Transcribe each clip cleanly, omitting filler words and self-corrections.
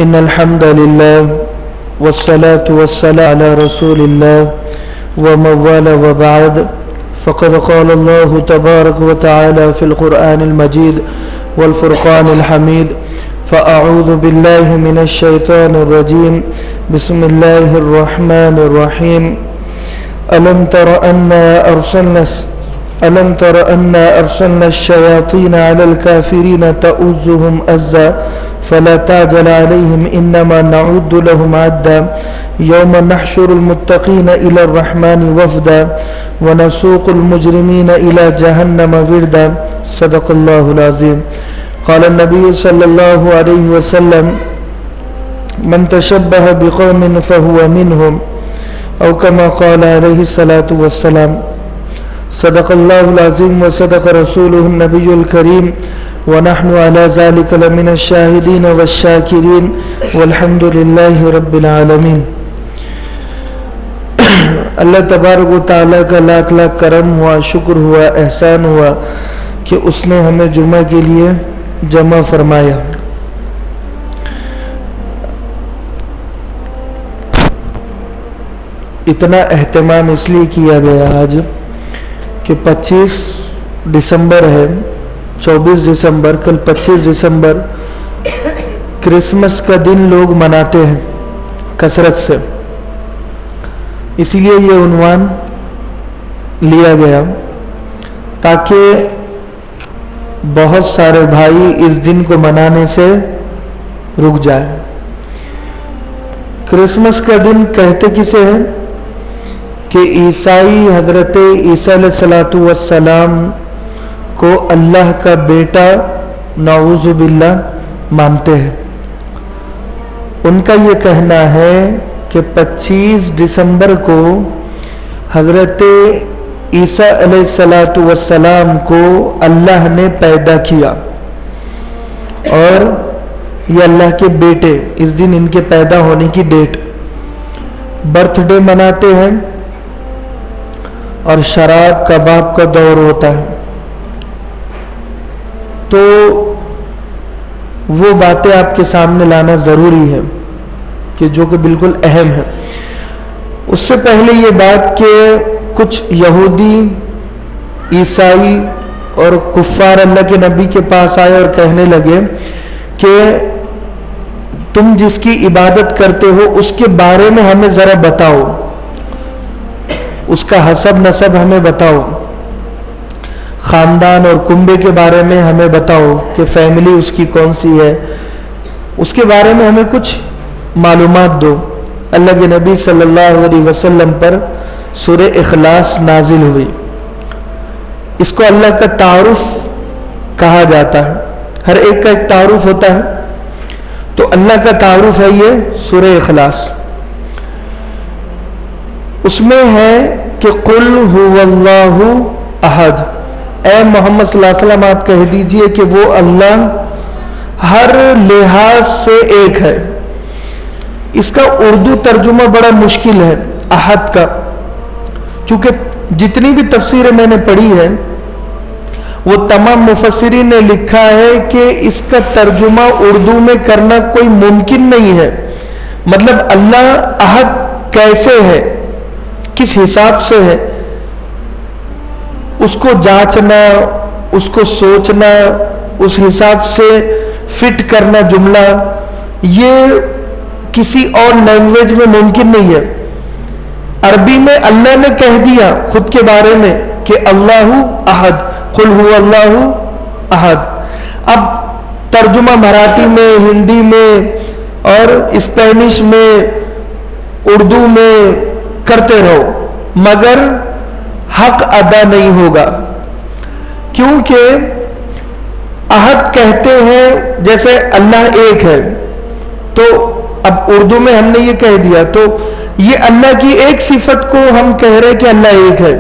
إن الحمد لله والصلاة والسلام على رسول الله وموال وبعد فقد قال الله تبارك وتعالى في القرآن المجيد والفرقان الحميد فأعوذ بالله من الشيطان الرجيم بسم الله الرحمن الرحيم ألم تر أنا أرسلنا الشياطين على الكافرين تؤزهم أزا فلا تعجل عليهم إنما نعد لهم عدا يوم نحشر المتقين إلى الرحمن وفدا ونسوق المجرمين إلى جهنم وردا صدق الله العظيم. قال النبي صلى الله عليه وسلم من تشبه بقوم فهو منهم أو كما قال عليه الصلاة والسلام. صدق الله العظيم وصدق رسوله النبي الكريم ونحن على ذلك لمن الشاهدين والشاكرين والحمد لله رب العالمين. اللہ تبارک و تعالیٰ کا لاکھ لاکھ کرم ہوا، شکر ہوا، احسان ہوا کہ اس نے ہمیں جمعہ کے لیے جمع فرمایا. اتنا اہتمام اس لیے کیا گیا آج کہ 25 دسمبر ہے، 24 دسمبر، کل 25 دسمبر کرسمس کا دن لوگ مناتے ہیں کثرت سے. اسی لیے یہ عنوان لیا گیا تاکہ بہت سارے بھائی اس دن کو منانے سے رک جائیں. کرسمس کا دن کہتے کسے ہیں کہ عیسائی حضرت عیسیٰ علیہ الصلوۃ والسلام کو اللہ کا بیٹا نعوذ باللہ مانتے ہیں. ان کا یہ کہنا ہے کہ 25 دسمبر کو حضرت عیسیٰ علیہ الصلوۃ والسلام کو اللہ نے پیدا کیا اور یہ اللہ کے بیٹے، اس دن ان کے پیدا ہونے کی ڈیٹ، برتھ ڈے مناتے ہیں اور شراب کباب کا دور ہوتا ہے. تو وہ باتیں آپ کے سامنے لانا ضروری ہے کہ جو کہ بالکل اہم ہے. اس سے پہلے یہ بات کہ کچھ یہودی، عیسائی اور کفار اللہ کے نبی کے پاس آئے اور کہنے لگے کہ تم جس کی عبادت کرتے ہو اس کے بارے میں ہمیں ذرا بتاؤ، اس کا حسب نسب ہمیں بتاؤ، خاندان اور کنبے کے بارے میں ہمیں بتاؤ کہ فیملی اس کی کون سی ہے، اس کے بارے میں ہمیں کچھ معلومات دو. اللہ کے نبی صلی اللہ علیہ وسلم پر سورہ اخلاص نازل ہوئی. اس کو اللہ کا تعارف کہا جاتا ہے، ہر ایک کا ایک تعارف ہوتا ہے. تو اللہ کا تعارف ہے یہ سورہ اخلاص. اس میں ہے کہ قل هو اللہ احد، اے محمد صلی اللہ علیہ وسلم آپ کہہ دیجئے کہ وہ اللہ ہر لحاظ سے ایک ہے. اس کا اردو ترجمہ بڑا مشکل ہے احد کا، کیونکہ جتنی بھی تفسیریں میں نے پڑھی ہے وہ تمام مفسرین نے لکھا ہے کہ اس کا ترجمہ اردو میں کرنا کوئی ممکن نہیں ہے. مطلب اللہ احد کیسے ہے، کس حساب سے ہے، اس کو جانچنا، اس کو سوچنا، اس حساب سے فٹ کرنا جملہ، یہ کسی اور لینگویج میں ممکن نہیں ہے. عربی میں اللہ نے کہہ دیا خود کے بارے میں کہ اللہ احد، قل هو اللہ احد. اب ترجمہ مراٹھی میں، ہندی میں اور اسپینش میں، اردو میں کرتے رہو مگر حق ادا نہیں ہوگا. کیونکہ احد کہتے ہیں جیسے اللہ ایک ہے، تو اب اردو میں ہم نے یہ کہہ دیا تو یہ اللہ کی ایک صفت کو ہم کہہ رہے کہ اللہ ایک ہے،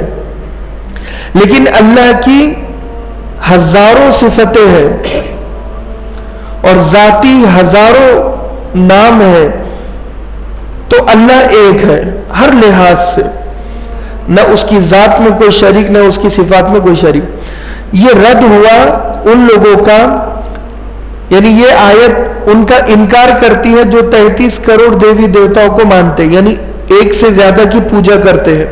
لیکن اللہ کی ہزاروں صفتیں ہیں اور ذاتی ہزاروں نام ہے. تو اللہ ایک ہے ہر لحاظ سے، نہ اس کی ذات میں کوئی شریک، نہ اس کی صفات میں کوئی شریک. یہ رد ہوا ان لوگوں کا یعنی یہ آیت ان کا انکار کرتی ہے جو 33 کروڑ دیوی دیوتاؤں کو مانتے ہیں، یعنی ایک سے زیادہ کی پوجا کرتے ہیں،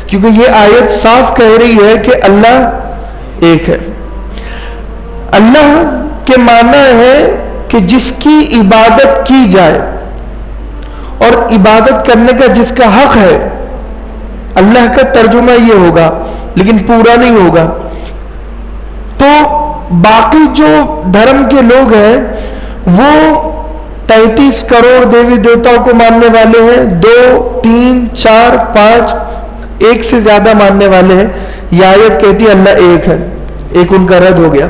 کیونکہ یہ آیت صاف کہہ رہی ہے کہ اللہ ایک ہے۔ اللہ کے معنی ہے کہ جس کی عبادت کی جائے اور عبادت کرنے کا جس کا حق ہے، اللہ کا ترجمہ یہ ہوگا، لیکن پورا نہیں ہوگا۔ تو باقی جو دھرم کے لوگ ہیں وہ 33 کروڑ دیوی دیوتاؤں کو ماننے والے ہیں، 2 3 4 5 ایک سے زیادہ ماننے والے ہیں۔ یہ آیت کہتی ہے اللہ ایک ہے، ایک ان کا رد ہو گیا۔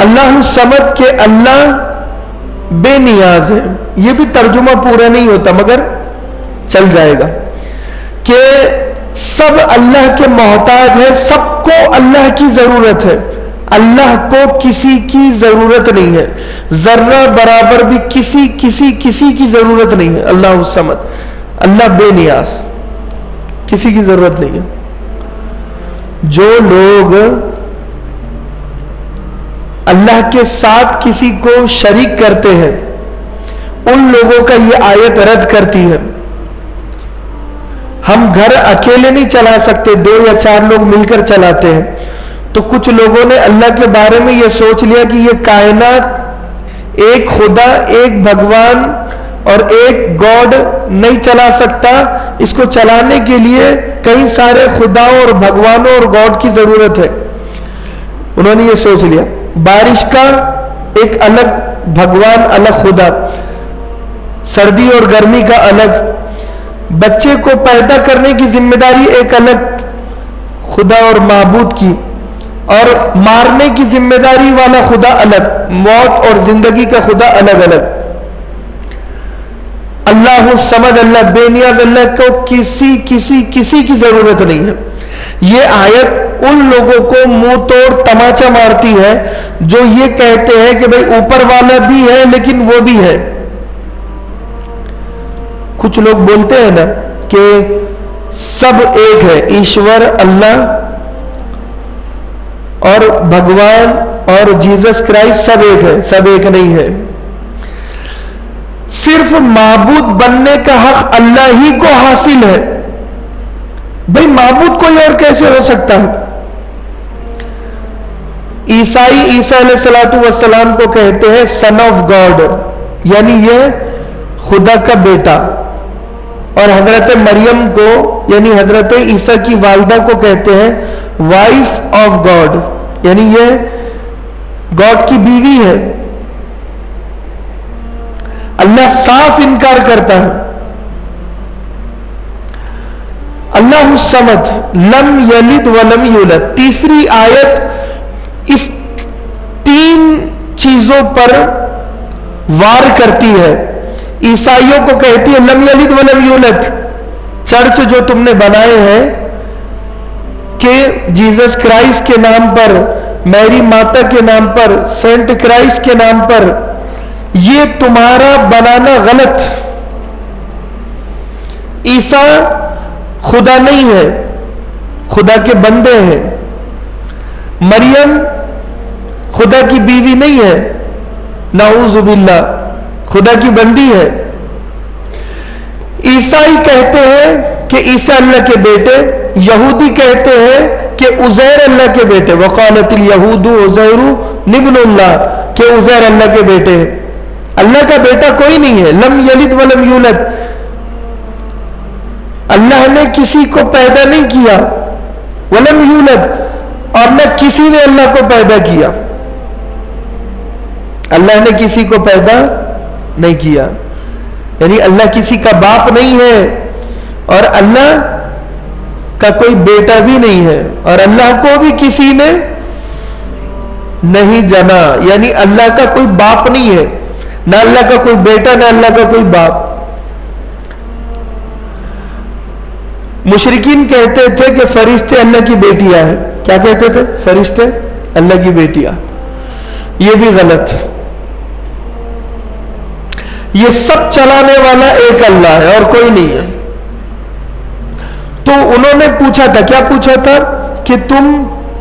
اللہ الصمد کہ اللہ بے نیاز ہے، یہ بھی ترجمہ پورا نہیں ہوتا مگر چل جائے گا، کہ سب اللہ کے محتاج ہے، سب کو اللہ کی ضرورت ہے، اللہ کو کسی کی ضرورت نہیں ہے، ذرہ برابر بھی کسی کی ضرورت نہیں ہے۔ اللہ الصمد، اللہ بے نیاز، کسی کی ضرورت نہیں ہے۔ جو لوگ اللہ کے ساتھ کسی کو شریک کرتے ہیں ان لوگوں کا یہ آیت رد کرتی ہے۔ ہم گھر اکیلے نہیں چلا سکتے، 2 یا 4 لوگ مل کر چلاتے ہیں، تو کچھ لوگوں نے اللہ کے بارے میں یہ سوچ لیا کہ یہ کائنات ایک خدا، ایک بھگوان اور ایک گاڈ نہیں چلا سکتا، اس کو چلانے کے لیے کئی سارے خداؤں اور بھگوانوں اور گاڈ کی ضرورت ہے۔ انہوں نے یہ سوچ لیا، بارش کا ایک الگ بھگوان، الگ خدا، سردی اور گرمی کا الگ، بچے کو پیدا کرنے کی ذمہ داری ایک الگ خدا اور معبود کی، اور مارنے کی ذمہ داری والا خدا الگ، موت اور زندگی کا خدا الگ الگ۔ اللہ الصمد، اللہ بے نیاز، اللہ کو کسی کی ضرورت نہیں ہے۔ یہ آیت ان لوگوں کو منہ توڑ تماچا مارتی ہے جو یہ کہتے ہیں کہ بھئی اوپر والا بھی ہے لیکن وہ بھی ہے۔ کچھ لوگ بولتے ہیں نا کہ سب ایک ہے، ایشور اللہ اور بھگوان اور جیزس کرائسٹ سب ایک ہے، سب ایک نہیں ہے۔ صرف معبود بننے کا حق اللہ ہی کو حاصل ہے۔ بھئی معبود کوئی اور کیسے ہو سکتا ہے؟ عیسائی عیسیٰ علیہ السلام کو کہتے ہیں سن آف گاڈ، یعنی یہ خدا کا بیٹا، اور حضرت مریم کو یعنی حضرت عیسیٰ کی والدہ کو کہتے ہیں وائف آف گاڈ، یعنی یہ گاڈ کی بیوی ہے۔ اللہ صاف انکار کرتا ہے۔ اللہ الصمد، لم یلد ولم یولد۔ تیسری آیت اس 3 چیزوں پر وار کرتی ہے۔ عیسائیوں کو کہتی ہے لم یلد ولم یولد، چرچ جو تم نے بنائے ہیں کہ جیزس کرائسٹ کے نام پر، میری ماتا کے نام پر، سینٹ کرائسٹ کے نام پر، یہ تمہارا بنانا غلط۔ عیسیٰ خدا نہیں ہے، خدا کے بندے ہیں۔ مریم خدا کی بیوی نہیں ہے، نعوذ باللہ، خدا کی بندی ہے۔ عیسائی کہتے ہیں کہ عیسیٰ اللہ کے بیٹے، یہودی کہتے ہیں کہ عزیر اللہ کے بیٹے، وقالت الیہود عزیر ابن اللہ، کہ عزیر اللہ کے بیٹے ہیں۔ اللہ کا بیٹا کوئی نہیں ہے۔ لم یلد ولم یولد، اللہ نے کسی کو پیدا نہیں کیا، ولم یولد، اور نہ کسی نے اللہ کو پیدا کیا۔ اللہ نے کسی کو پیدا نہیں کیا، یعنی اللہ کسی کا باپ نہیں ہے، اور اللہ کا کوئی بیٹا بھی نہیں ہے، اور اللہ کو بھی کسی نے نہیں جنا، یعنی اللہ کا کوئی باپ نہیں ہے، نہ اللہ کا کوئی بیٹا، نہ اللہ کا کوئی باپ۔ مشرکین کہتے تھے کہ فرشتے اللہ کی بیٹیاں ہیں۔ کیا کہتے تھے؟ فرشتے اللہ کی بیٹیاں۔ یہ بھی غلط۔ یہ سب چلانے والا ایک اللہ ہے اور کوئی نہیں ہے۔ تو انہوں نے پوچھا تھا، کیا پوچھا تھا؟ کہ تم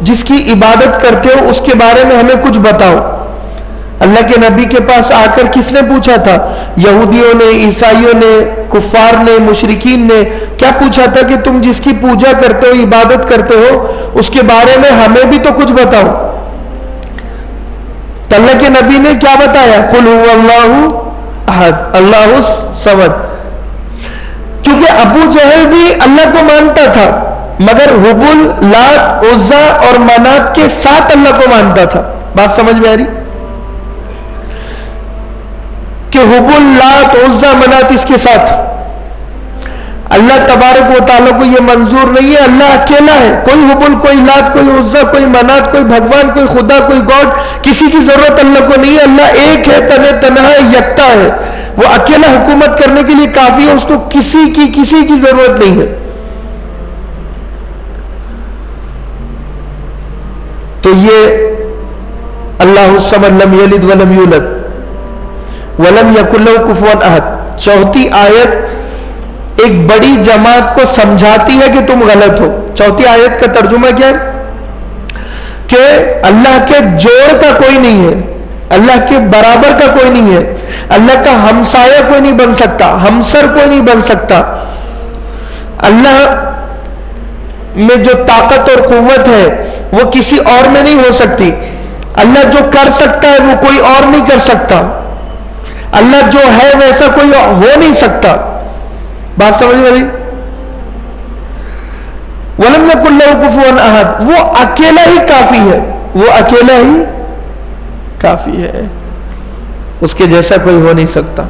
جس کی عبادت کرتے ہو اس کے بارے میں ہمیں کچھ بتاؤ۔ اللہ کے نبی کے پاس آ کر کس نے پوچھا تھا؟ یہودیوں نے، عیسائیوں نے، کفار نے، مشرکین نے کیا پوچھا تھا کہ تم جس کی پوجا کرتے ہو، عبادت کرتے ہو، اس کے بارے میں ہمیں بھی تو کچھ بتاؤ. تو اللہ کے نبی نے کیا بتایا؟ قل هو اللہ احد اللہ الصمد. کیونکہ ابو جہل بھی اللہ کو مانتا تھا، مگر حبل، لات، عزا اور منات کے ساتھ اللہ کو مانتا تھا. بات سمجھ میں آ رہی؟ کہ حبل، لات، عزا، منات اس کے ساتھ. اللہ تبارک و تعالیٰ کو یہ منظور نہیں ہے. اللہ اکیلا ہے، کوئی حبل، کوئی لات، کوئی عزا، کوئی منات، کوئی بھگوان، کوئی خدا، کوئی گاڈ، کسی کی ضرورت اللہ کو نہیں ہے. اللہ ایک ہے، تنہا ہے، یکتا ہے. وہ اکیلا حکومت کرنے کے لیے کافی ہے، اس کو کسی کی ضرورت نہیں ہے. تو یہ اللہ الصمد لم یلد ولم یولد ولم یکن لہ کفوا احد. چوتھی آیت ایک بڑی جماعت کو سمجھاتی ہے کہ تم غلط ہو. چوتھی آیت کا ترجمہ کیا ہے؟ کہ اللہ کے جوڑ کا کوئی نہیں ہے، اللہ کے برابر کا کوئی نہیں ہے، اللہ کا ہمسایہ کوئی نہیں بن سکتا، ہمسر کوئی نہیں بن سکتا. اللہ میں جو طاقت اور قوت ہے وہ کسی اور میں نہیں ہو سکتی. اللہ جو کر سکتا ہے وہ کوئی اور نہیں کر سکتا. اللہ جو ہے ویسا کوئی ہو نہیں سکتا. بات سمجھ میں آئی؟ وَلَمْ يَكُنْ لَهُ كُفُوًا أَحَدٌ. وہ اکیلا ہی کافی ہے، وہ اکیلا ہی کافی ہے، اس کے جیسا کوئی ہو نہیں سکتا.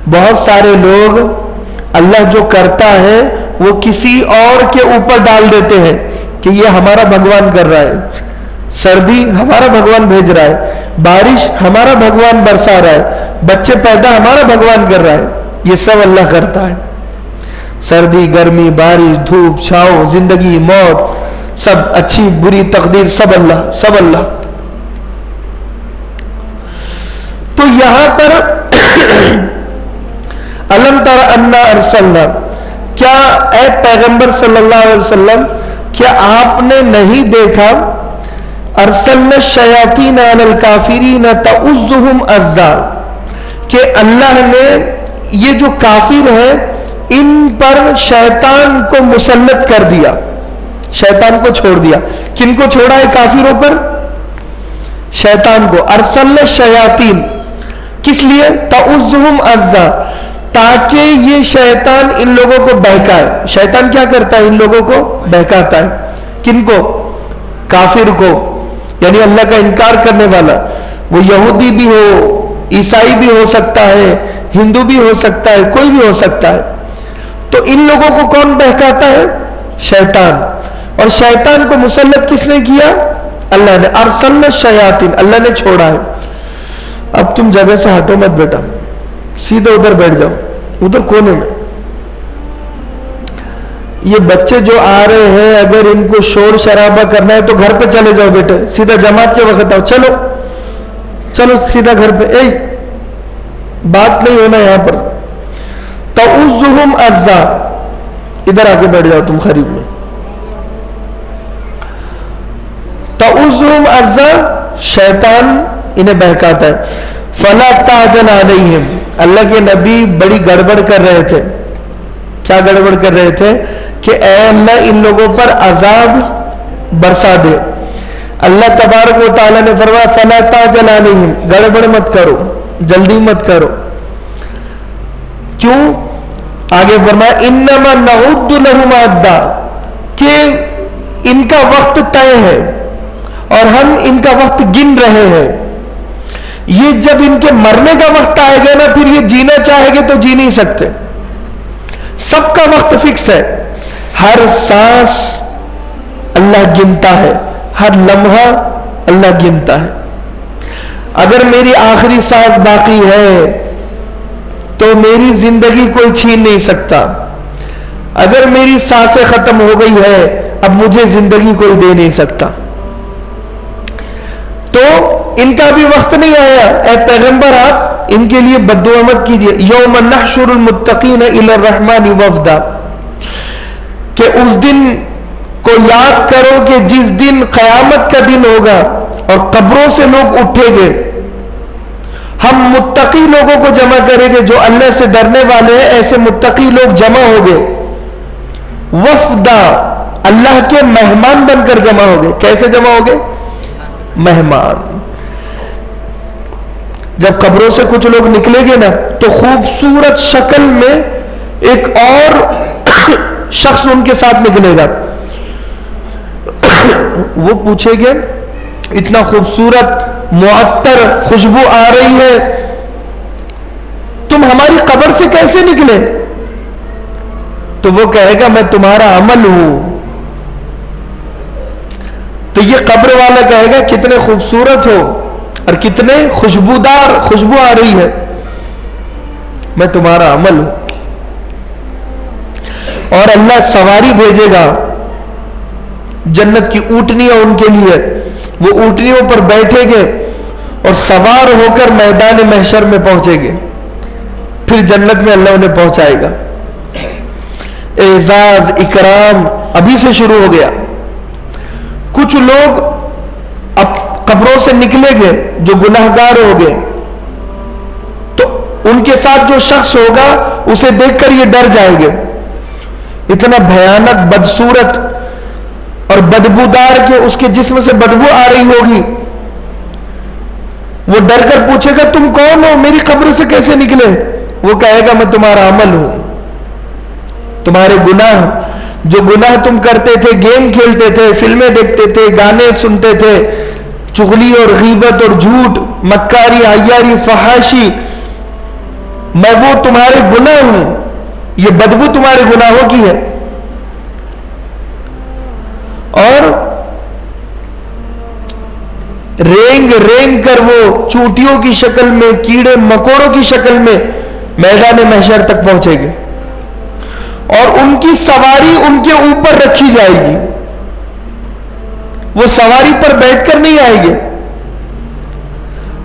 بہت سارے لوگ اللہ جو کرتا ہے وہ کسی اور کے اوپر ڈال دیتے ہیں کہ یہ ہمارا بھگوان کر رہا ہے. سردی ہمارا بھگوان بھیج رہا ہے، بارش ہمارا بھگوان برسا رہا ہے، بچے پیدا ہمارا بھگوان کر رہا ہے. یہ سب اللہ کرتا ہے. سردی، گرمی، بارش، دھوپ، چھاؤ، زندگی، موت، سب اچھی بری تقدیر، سب اللہ، سب اللہ. تو یہاں پر الم تر انا ارسلنا، کیا اے پیغمبر صلی اللہ علیہ وسلم کیا آپ نے نہیں دیکھا؟ ارسلنا الشیاطین علی الکافرین تعزهم عزا، کہ اللہ نے یہ جو کافر ہیں ان پر شیطان کو مسلط کر دیا، شیطان کو چھوڑ دیا. کن کو چھوڑا ہے کافروں پر؟ شیطان کو. ارسلنا الشیاطین کس لیے؟ تعزهم عزا، تاکہ یہ شیطان ان لوگوں کو بہکائے. شیطان کیا کرتا ہے؟ ان لوگوں کو بہکاتا ہے. کن کو؟ کافر کو، یعنی اللہ کا انکار کرنے والا. وہ یہودی بھی ہو، عیسائی بھی ہو سکتا ہے، ہندو بھی ہو سکتا ہے، کوئی بھی ہو سکتا ہے. تو ان لوگوں کو کون بہکاتا ہے؟ شیطان. اور شیطان کو مسلط کس نے کیا؟ اللہ نے. ارسلنا الشیاطین، اللہ نے چھوڑا ہے. اب تم جگہ سے ہٹو مت بیٹا، سیدھے ادھر بیٹھ جاؤ، ادھر کونے میں. یہ بچے جو آ رہے ہیں اگر ان کو شور شرابہ کرنا ہے تو گھر پہ چلے جاؤ بیٹے، سیدھا جماعت کے وقت آؤ. چلو چلو سیدھا گھر پہ. بات نہیں ہونا یہاں پر. تعزهم عزا، ادھر آ کے بیٹھ جاؤ تم قریب میں. تعزهم عزا، شیطان انہیں بہکاتا ہے. فلا تعجل علیہم، اللہ کے نبی بڑی گڑبڑ کر رہے تھے. کیا گڑبڑ کر رہے تھے؟ کہ اے اللہ ان لوگوں پر عذاب برسا دے. اللہ تبارک و تعالیٰ نے فرمایا فلا تعجل علیہم، گڑبڑ مت کرو، جلدی مت کرو. کیوں؟ آگے فرمایا انما نعد لہم عدا، کہ ان کا وقت طے ہے اور ہم ان کا وقت گن رہے ہیں. یہ جب ان کے مرنے کا وقت آئے گا نا پھر یہ جینا چاہے گے تو جی نہیں سکتے. سب کا وقت فکس ہے. ہر سانس اللہ گنتا ہے، ہر لمحہ اللہ گنتا ہے. اگر میری آخری سانس باقی ہے تو میری زندگی کوئی چھین نہیں سکتا. اگر میری سانسیں ختم ہو گئی ہے اب مجھے زندگی کوئی دے نہیں سکتا. تو ان کا بھی وقت نہیں آیا. اے پیغمبر آپ ان کے لیے بد دعا مت کیجیے. یوم نحشر المتقین الی الرحمن وفدا، کہ اس دن کو یاد کرو کہ جس دن قیامت کا دن ہوگا اور قبروں سے لوگ اٹھیں گے. ہم متقی لوگوں کو جمع کریں گے جو اللہ سے ڈرنے والے ہیں. ایسے متقی لوگ جمع ہو گئے وفدا, اللہ کے مہمان بن کر جمع ہو گئے. کیسے جمع ہو گئے؟ مہمان. جب قبروں سے کچھ لوگ نکلیں گے نا تو خوبصورت شکل میں ایک اور شخص ان کے ساتھ نکلے گا. وہ پوچھے گے اتنا خوبصورت معطر خوشبو آ رہی ہے, تم ہماری قبر سے کیسے نکلے؟ تو وہ کہے گا میں تمہارا عمل ہوں. تو یہ قبر والا کہے گا کتنے خوبصورت ہو اور کتنے خوشبودار خوشبو آ رہی ہے, میں تمہارا عمل ہوں. اور اللہ سواری بھیجے گا جنت کی اونٹنیاں ان کے لیے. وہ اونٹنیوں پر بیٹھیں گے اور سوار ہو کر میدان محشر میں پہنچیں گے. پھر جنت میں اللہ انہیں پہنچائے گا. اعزاز اکرام ابھی سے شروع ہو گیا. کچھ لوگ اب قبروں سے نکلیں گے جو گناہگار ہو گئے, تو ان کے ساتھ جو شخص ہوگا اسے دیکھ کر یہ ڈر جائیں گے. اتنا بھیانک, بدصورت اور بدبودار کہ اس کے جسم سے بدبو آ رہی ہوگی. وہ ڈر کر پوچھے گا تم کون ہو, میری قبر سے کیسے نکلے؟ وہ کہے گا میں تمہارا عمل ہوں. تمہارے گناہ, جو گناہ تم کرتے تھے, گیم کھیلتے تھے, فلمیں دیکھتے تھے, گانے سنتے تھے, چغلی اور غیبت اور جھوٹ, مکاری, عیاری, فحاشی, میں وہ تمہارے گناہ ہوں. یہ بدبو تمہارے گناہوں کی ہے. اور رینگ رینگ کر وہ چونٹیوں کی شکل میں, کیڑے مکوڑوں کی شکل میں میدان محشر تک پہنچے گے. اور ان کی سواری ان کے اوپر رکھی جائے گی. وہ سواری پر بیٹھ کر نہیں آئے گے,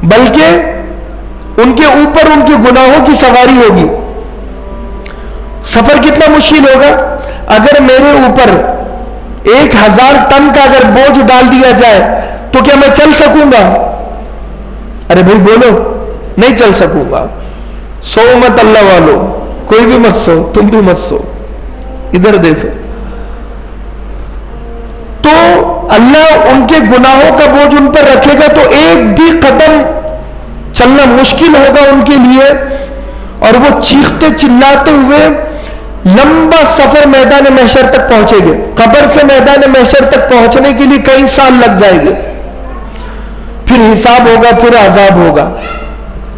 بلکہ ان کے اوپر ان کے گناہوں کی سواری ہوگی. سفر کتنا مشکل ہوگا. اگر میرے اوپر 1000 ٹن کا اگر بوجھ ڈال دیا جائے تو کیا میں چل سکوں گا؟ ارے بھائی بولو, نہیں چل سکوں گا. سو مت اللہ والو, کوئی بھی مت سو, تم بھی مت سو, ادھر دیکھو. تو اللہ ان کے گناہوں کا بوجھ ان پر رکھے گا تو ایک بھی قدم چلنا مشکل ہوگا ان کے لیے. اور وہ چیختے چلاتے ہوئے لمبا سفر میدان محشر تک پہنچے گے. قبر سے میدان محشر تک پہنچنے کے لیے کئی سال لگ جائیں گے. پھر حساب ہوگا, پھر عذاب ہوگا.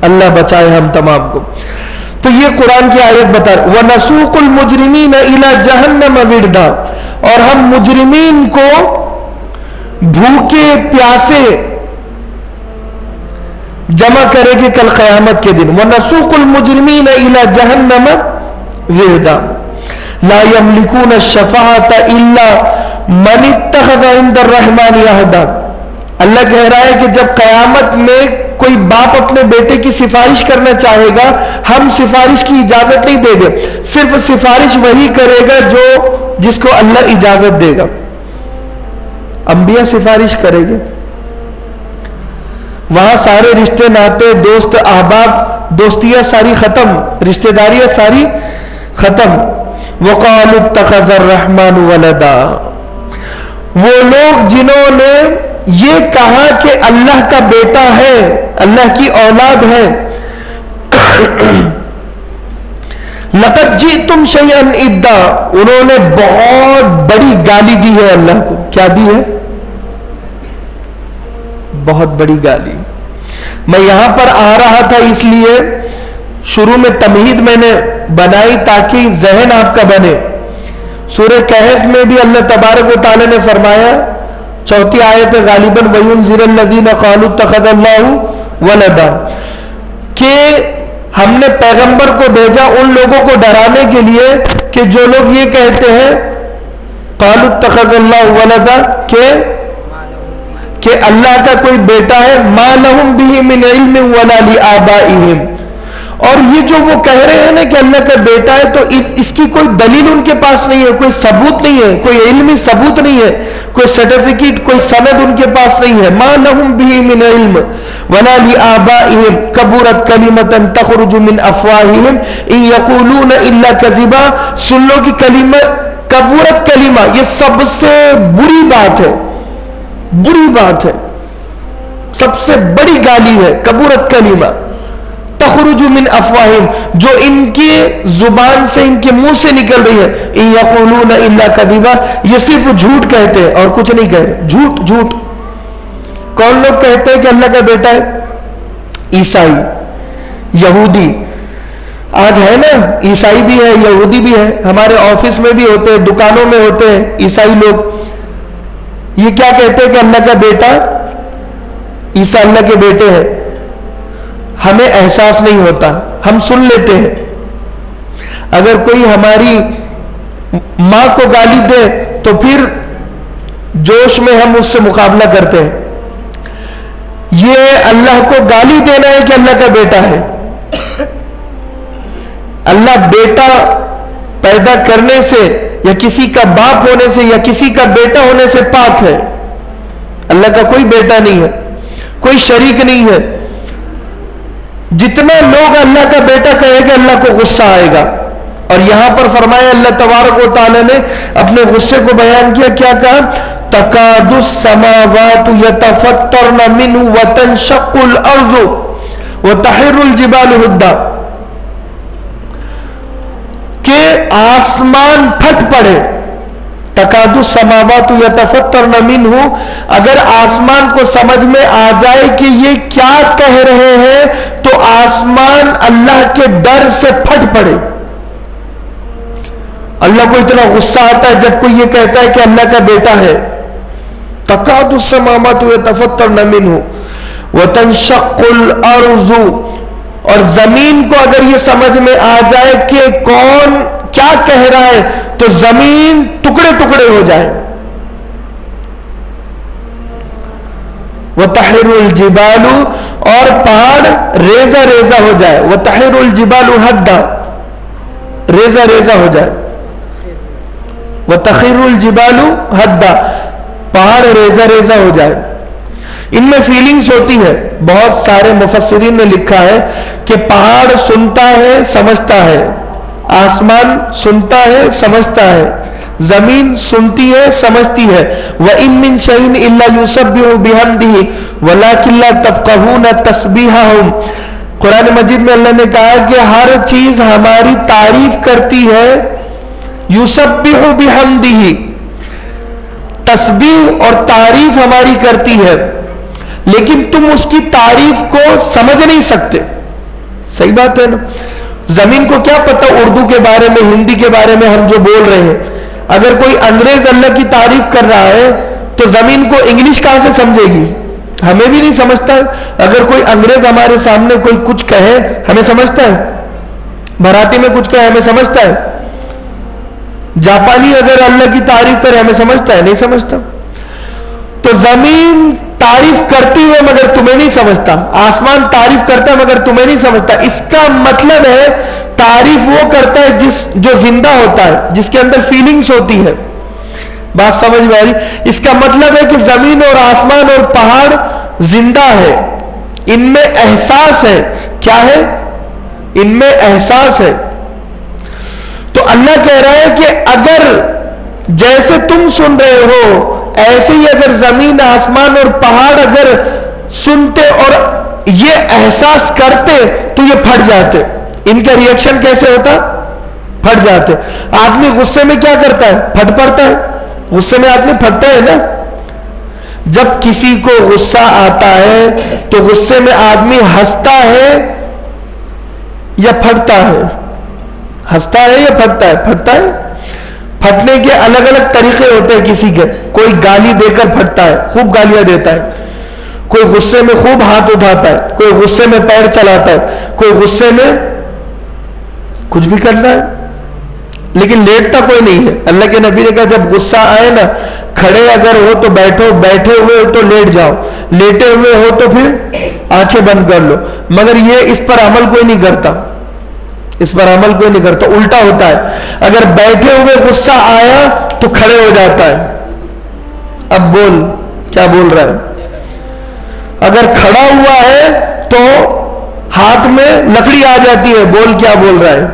اللہ بچائے ہم تمام کو. تو یہ قرآن کی آیت بتا رہا, وَنَسُوقُ الْمُجْرِمِينَ إِلَى جَهَنَّمَ وِرْدًا, اور ہم مجرمین کو بھوکے پیاسے جمع کرے گے کل قیامت کے دن. وَنَسُوقُ الْمُجْرِمِينَ إِلَى جَهَنَّمَ وِرْدًا لَا يَمْلِكُونَ الشَّفَاعَةَ إِلَّا مَنِ اتَّخَذَ عِندَ الرَّحْمَنِ عَهْدًا. اللہ کہہ رہا ہے کہ جب قیامت میں کوئی باپ اپنے بیٹے کی سفارش کرنا چاہے گا, ہم سفارش کی اجازت نہیں دیں گے. صرف سفارش وہی کرے گا جس کو اللہ اجازت دے گا. انبیاء سفارش کرے گے, وہاں سارے رشتے ناتے, دوست احباب, دوستیاں ساری ختم, رشتہ داریاں ساری ختم. وَقَالُوا اتَّخَذَ الرَّحْمَنُ وَلَدًا, وہ لوگ جنہوں نے یہ کہا کہ اللہ کا بیٹا ہے, اللہ کی اولاد ہے. لَقَدْ جِئْتُمْ شَيْئًا إِدًّا, انہوں نے بہت بڑی گالی دی ہے اللہ کو. کیا دی ہے؟ بہت بڑی گالی. میں یہاں پر آ رہا تھا اس لیے شروع میں تمہید میں نے بنائی تاکہ ذہن آپ کا بنے. سورہ کہف میں بھی اللہ تبارک و تعالی نے فرمایا, 4 آیت غالباً وَيُنذِرَ الَّذِينَ قَالُوا اتَّخَذَ اللَّهُ وَلَدًا, کہ ہم نے پیغمبر کو بھیجا ان لوگوں کو ڈرانے کے لیے کہ جو لوگ یہ کہتے ہیں قَالُوا اتَّخَذَ اللَّهُ وَلَدًا, کہ اللہ کا کوئی بیٹا ہے. مَا لَهُمْ بِهِ مِنْ عِلْمٍ وَلَا لِآبَائِهِمْ, اور یہ جو وہ کہہ رہے ہیں نا کہ اللہ کا بیٹا ہے، تو اس کی کوئی دلیل ان کے پاس نہیں ہے، کوئی ثبوت نہیں ہے، کوئی علمی ثبوت نہیں ہے، کوئی سرٹیفکیٹ، کوئی سند ان کے پاس نہیں ہے. ما لهم به من علم ولا لآبائهم كبرت كلمة تخرج من افواههم ان يقولون الا كذبا. سن لو کہ کلمہ کبرت کلمہ، یہ سب سے بری بات ہے، بری بات ہے، سب سے بڑی گالی ہے. کبرت کلمہ تخرج من افواہم، جو ان کی زبان سے، ان کے منہ سے نکل رہی ہے. ان یقولون الا کذبا، یہ صرف جھوٹ کہتے ہیں اور کچھ نہیں کہہ رہے. جھوٹ جھوٹ. کون لوگ کہتے ہیں کہ اللہ کا بیٹا ہے؟ عیسائی، یہودی. آج ہے نا، عیسائی بھی ہے، یہودی بھی ہے، ہمارے آفس میں بھی ہوتے ہیں، دکانوں میں ہوتے ہیں عیسائی لوگ. یہ کیا کہتے ہیں کہ اللہ کا بیٹا، عیسیٰ اللہ کے بیٹے ہیں. ہمیں احساس نہیں ہوتا، ہم سن لیتے ہیں. اگر کوئی ہماری ماں کو گالی دے تو پھر جوش میں ہم اس سے مقابلہ کرتے ہیں. یہ اللہ کو گالی دینا ہے کہ اللہ کا بیٹا ہے. اللہ بیٹا پیدا کرنے سے یا کسی کا باپ ہونے سے یا کسی کا بیٹا ہونے سے پاک ہے. اللہ کا کوئی بیٹا نہیں ہے، کوئی شریک نہیں ہے. جتنا لوگ اللہ کا بیٹا کہے گا اللہ کو غصہ آئے گا. اور یہاں پر فرمایا اللہ تبارک و تعالی نے اپنے غصے کو بیان کیا. کیا کہا؟ تکاد السماوات یتفطرن منہ وتنشق الارض وتخر الجبال ہدا، کہ آسمان پھٹ پڑے. تکاد السماوات یتفطرن منہ، اگر آسمان کو سمجھ میں آ جائے کہ یہ کیا کہہ رہے ہیں تو آسمان اللہ کے ڈر سے پھٹ پڑے. اللہ کو اتنا غصہ آتا ہے جب کوئی یہ کہتا ہے کہ اللہ کا بیٹا ہے. تکاد السماوات یتفطرن منہ وتنشق الارض، اور زمین کو اگر یہ سمجھ میں آ جائے کہ کون کیا کہہ رہا ہے تو زمین ٹکڑے ٹکڑے ہو جائے. وتخر الجبال، اور پہاڑ ریزہ ریزہ ہو جائے. وتخر الجبال ہدا، ریزہ ریزہ ہو جائے. وتخر الجبال ہدا، پہاڑ ریزہ ریزہ ہو جائے. ان میں فیلنگز ہوتی ہے. بہت سارے مفسرین نے لکھا ہے کہ پہاڑ سنتا ہے سمجھتا ہے، آسمان سنتا ہے سمجھتا ہے، زمین سنتی ہے سمجھتی ہے. وَإِن مِّن شَيْءٍ إِلَّا يُسَبِّحُ بِحَمْدِهِ وَلَٰكِن لَّا تَفْقَهُونَ تَسْبِيحَهُمْ. قرآن مجید میں اللہ نے کہا کہ ہر چیز ہماری تعریف کرتی ہے. يُسَبِّحُ بِحَمْدِهِ، تسبیح اور تعریف ہماری کرتی ہے، لیکن تم اس کی تعریف کو سمجھ نہیں سکتے. صحیح بات ہے نا. زمین کو کیا پتا اردو کے بارے میں، ہندی کے بارے میں ہم جو بول رہے ہیں. اگر کوئی انگریز اللہ کی تعریف کر رہا ہے تو زمین کو انگلش کہاں سے سمجھے گی؟ ہمیں بھی نہیں سمجھتا. اگر کوئی انگریز ہمارے سامنے کوئی کچھ کہے ہمیں سمجھتا ہے؟ مراٹھی میں کچھ کہے ہمیں سمجھتا ہے؟ جاپانی اگر اللہ کی تعریف کرے ہمیں سمجھتا ہے؟ نہیں سمجھتا. تو زمین تعریف کرتی ہے مگر تمہیں نہیں سمجھتا، آسمان تعریف کرتا ہے مگر تمہیں نہیں سمجھتا. اس کا مطلب ہے تعریف وہ کرتا ہے جو زندہ ہوتا ہے، جس کے اندر فیلنگز ہوتی ہے. بات سمجھ میں آ رہی؟ اس کا مطلب ہے کہ زمین اور آسمان اور پہاڑ زندہ ہے، ان میں احساس ہے. کیا ہے؟ ان میں احساس ہے. تو اللہ کہہ رہا ہے کہ اگر جیسے تم سن رہے ہو ایسے ہی اگر زمین آسمان اور پہاڑ اگر سنتے اور یہ احساس کرتے تو یہ پھٹ جاتے. ان کا ری ایکشن کیسے ہوتا؟ پھٹ جاتے. آدمی غصے میں کیا کرتا ہے؟ پھٹ پڑتا ہے. غصے میں آدمی پھٹتا ہے نا. جب کسی کو غصہ آتا ہے تو غصے میں آدمی ہنستا ہے یا پھٹتا ہے؟ ہنستا ہے یا پھٹتا ہے؟ پھٹتا ہے. پھٹنے کے الگ الگ طریقے ہوتے ہیں کسی کے. کوئی گالی دے کر پھٹتا ہے، خوب گالیاں دیتا ہے. کوئی غصے میں خوب ہاتھ اٹھاتا ہے، کوئی غصے میں پیر چلاتا ہے، کوئی غصے میں کچھ بھی کرتا ہے، لیکن لیٹتا کوئی نہیں ہے. اللہ کے نبی نے کہا جب غصہ آئے نا، کھڑے اگر ہو تو بیٹھو، بیٹھے ہوئے ہو تو لیٹ جاؤ، لیٹے ہوئے ہو تو پھر آنکھیں بند کر لو. مگر یہ اس پر عمل کوئی نہیں کرتا. اس پر عمل کوئی نہیں کرتا. الٹا ہوتا ہے, اگر بیٹھے ہوئے غصہ آیا تو کھڑے ہو جاتا ہے. اب بول کیا بول رہا ہے. اگر کھڑا ہوا ہے تو ہاتھ میں لکڑی آ جاتی ہے, بول کیا بول رہا ہے.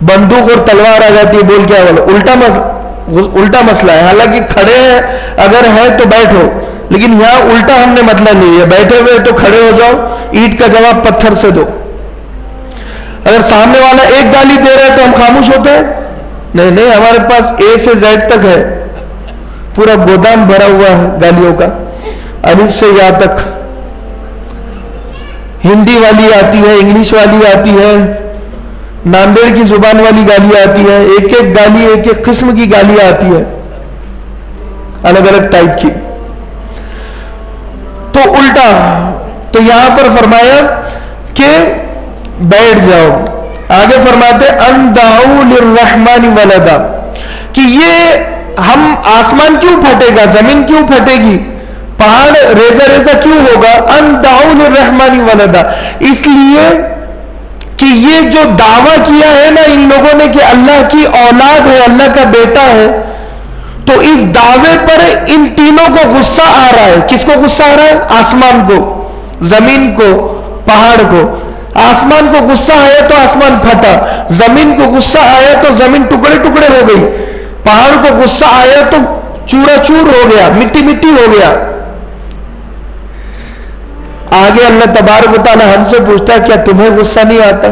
بندوق اور تلوار آ جاتی ہے, بول کیا بول رہا ہے. الٹا مسئلہ ہے. حالانکہ کھڑے ہیں اگر ہے تو بیٹھو, لیکن یہاں الٹا ہم نے مطلب نہیں ہے. بیٹھے ہوئے تو کھڑے ہو جاؤ, اینٹ کا جواب پتھر سے دو. اگر سامنے والا ایک گالی دے رہا ہے تو ہم خاموش ہوتے ہیں؟ نہیں نہیں, ہمارے پاس اے سے زیڈ تک ہے, پورا گودام بھرا ہوا ہے گالیوں کا, الف سے یا تک. ہندی والی آتی ہے, انگلش والی آتی ہے, ناندیڑ کی زبان والی گالی آتی ہے. ایک ایک گالی ایک ایک قسم کی گالی آتی ہے, الگ الگ ٹائپ کی. تو الٹا, تو یہاں پر فرمایا کہ بیٹھ جاؤ. آگے فرماتے ان دعوا للرحمن ولدا, کہ یہ ہم آسمان کیوں پھٹے گا, زمین کیوں پھٹے گی, پہاڑ ریزہ ریزہ کیوں ہوگا. ان دعوا للرحمن ولدا, اس لیے کہ یہ جو دعویٰ کیا ہے نا ان لوگوں نے کہ اللہ کی اولاد ہے, اللہ کا بیٹا ہے, تو اس دعوے پر ان تینوں کو غصہ آ رہا ہے. کس کو غصہ آ رہا ہے؟ آسمان کو, زمین کو, پہاڑ کو. آسمان کو غصہ آیا تو آسمان پھٹا, زمین کو غصہ آیا تو زمین ٹکڑے ٹکڑے ہو گئی, پہاڑ کو غصہ آیا تو چورا چور ہو گیا, مٹی مٹی ہو گیا. آگے اللہ تبارک و تعالی ہم سے پوچھتا ہے کیا تمہیں غصہ نہیں آتا,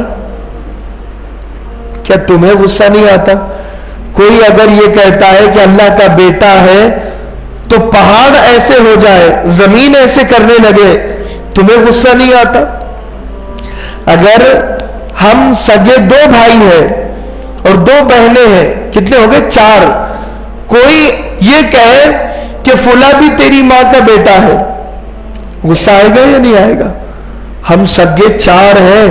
کیا تمہیں غصہ نہیں آتا. کوئی اگر یہ کہتا ہے کہ اللہ کا بیٹا ہے تو پہاڑ ایسے ہو جائے, زمین ایسے کرنے لگے, تمہیں غصہ نہیں آتا. اگر ہم سگے دو بھائی ہیں اور دو بہنیں ہیں, کتنے ہو گئے؟ 4. کوئی یہ کہے کہ فلاں بھی تیری ماں کا بیٹا ہے, غصہ آئے گا یا نہیں آئے گا؟ ہم سگے 4 ہیں,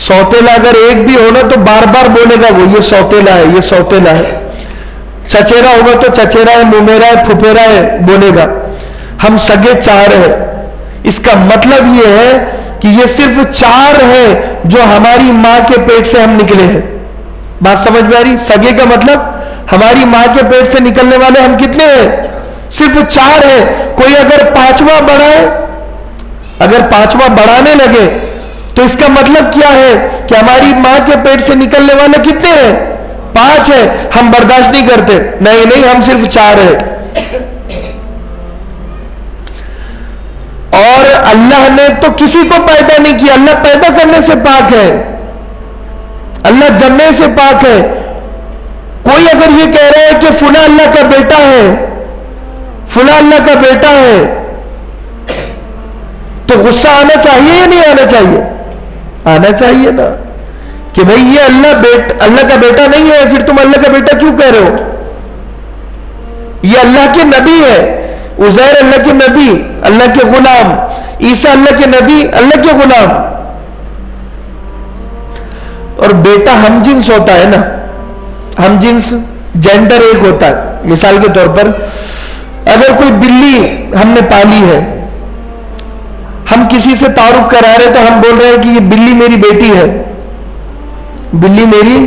سوتیلا اگر ایک بھی ہونا تو بار بار بولے گا وہ یہ سوتیلا ہے, یہ سوتیلا ہے. چچیرا ہوگا تو چچیرا ہے, ممیرا ہے, پھپھیرا ہے بولے گا. ہم سگے 4 ہیں. اس کا مطلب یہ ہے کہ یہ صرف 4 ہیں جو ہماری ماں کے پیٹ سے ہم نکلے ہیں. بات سمجھ میں آ رہی؟ سگے کا مطلب ہماری ماں کے پیٹ سے نکلنے والے ہم کتنے ہیں؟ صرف 4 ہیں. کوئی اگر 5واں بڑھائے, اگر 5واں بڑھانے لگے تو اس کا مطلب کیا ہے کہ ہماری ماں کے پیٹ سے نکلنے والے کتنے ہیں؟ 5 ہیں. ہم برداشت نہیں کرتے. نہیں نہیں, ہم صرف 4 ہیں. اور اللہ نے تو کسی کو پیدا نہیں کیا, اللہ پیدا کرنے سے پاک ہے, اللہ جننے سے پاک ہے. کوئی اگر یہ کہہ رہا ہے کہ فلاں اللہ کا بیٹا ہے, فلاں اللہ کا بیٹا ہے, تو غصہ آنا چاہیے یا نہیں آنا چاہیے؟ آنا چاہیے نا, کہ بھئی یہ اللہ کا بیٹا نہیں ہے, پھر تم اللہ کا بیٹا کیوں کہہ رہے ہو؟ یہ اللہ کے نبی ہے, عزیر اللہ کے نبی, اللہ کے غلام, عیسیٰ اللہ کے نبی, اللہ کے غلام. اور بیٹا ہم جنس ہوتا ہے نا, ہم جنس جینڈر ایک ہوتا ہے. مثال کے طور پر اگر کوئی بلی ہم نے پالی ہے, ہم کسی سے تعارف کرا رہے تو ہم بول رہے ہیں کہ یہ بلی میری بیٹی ہے, بلی میری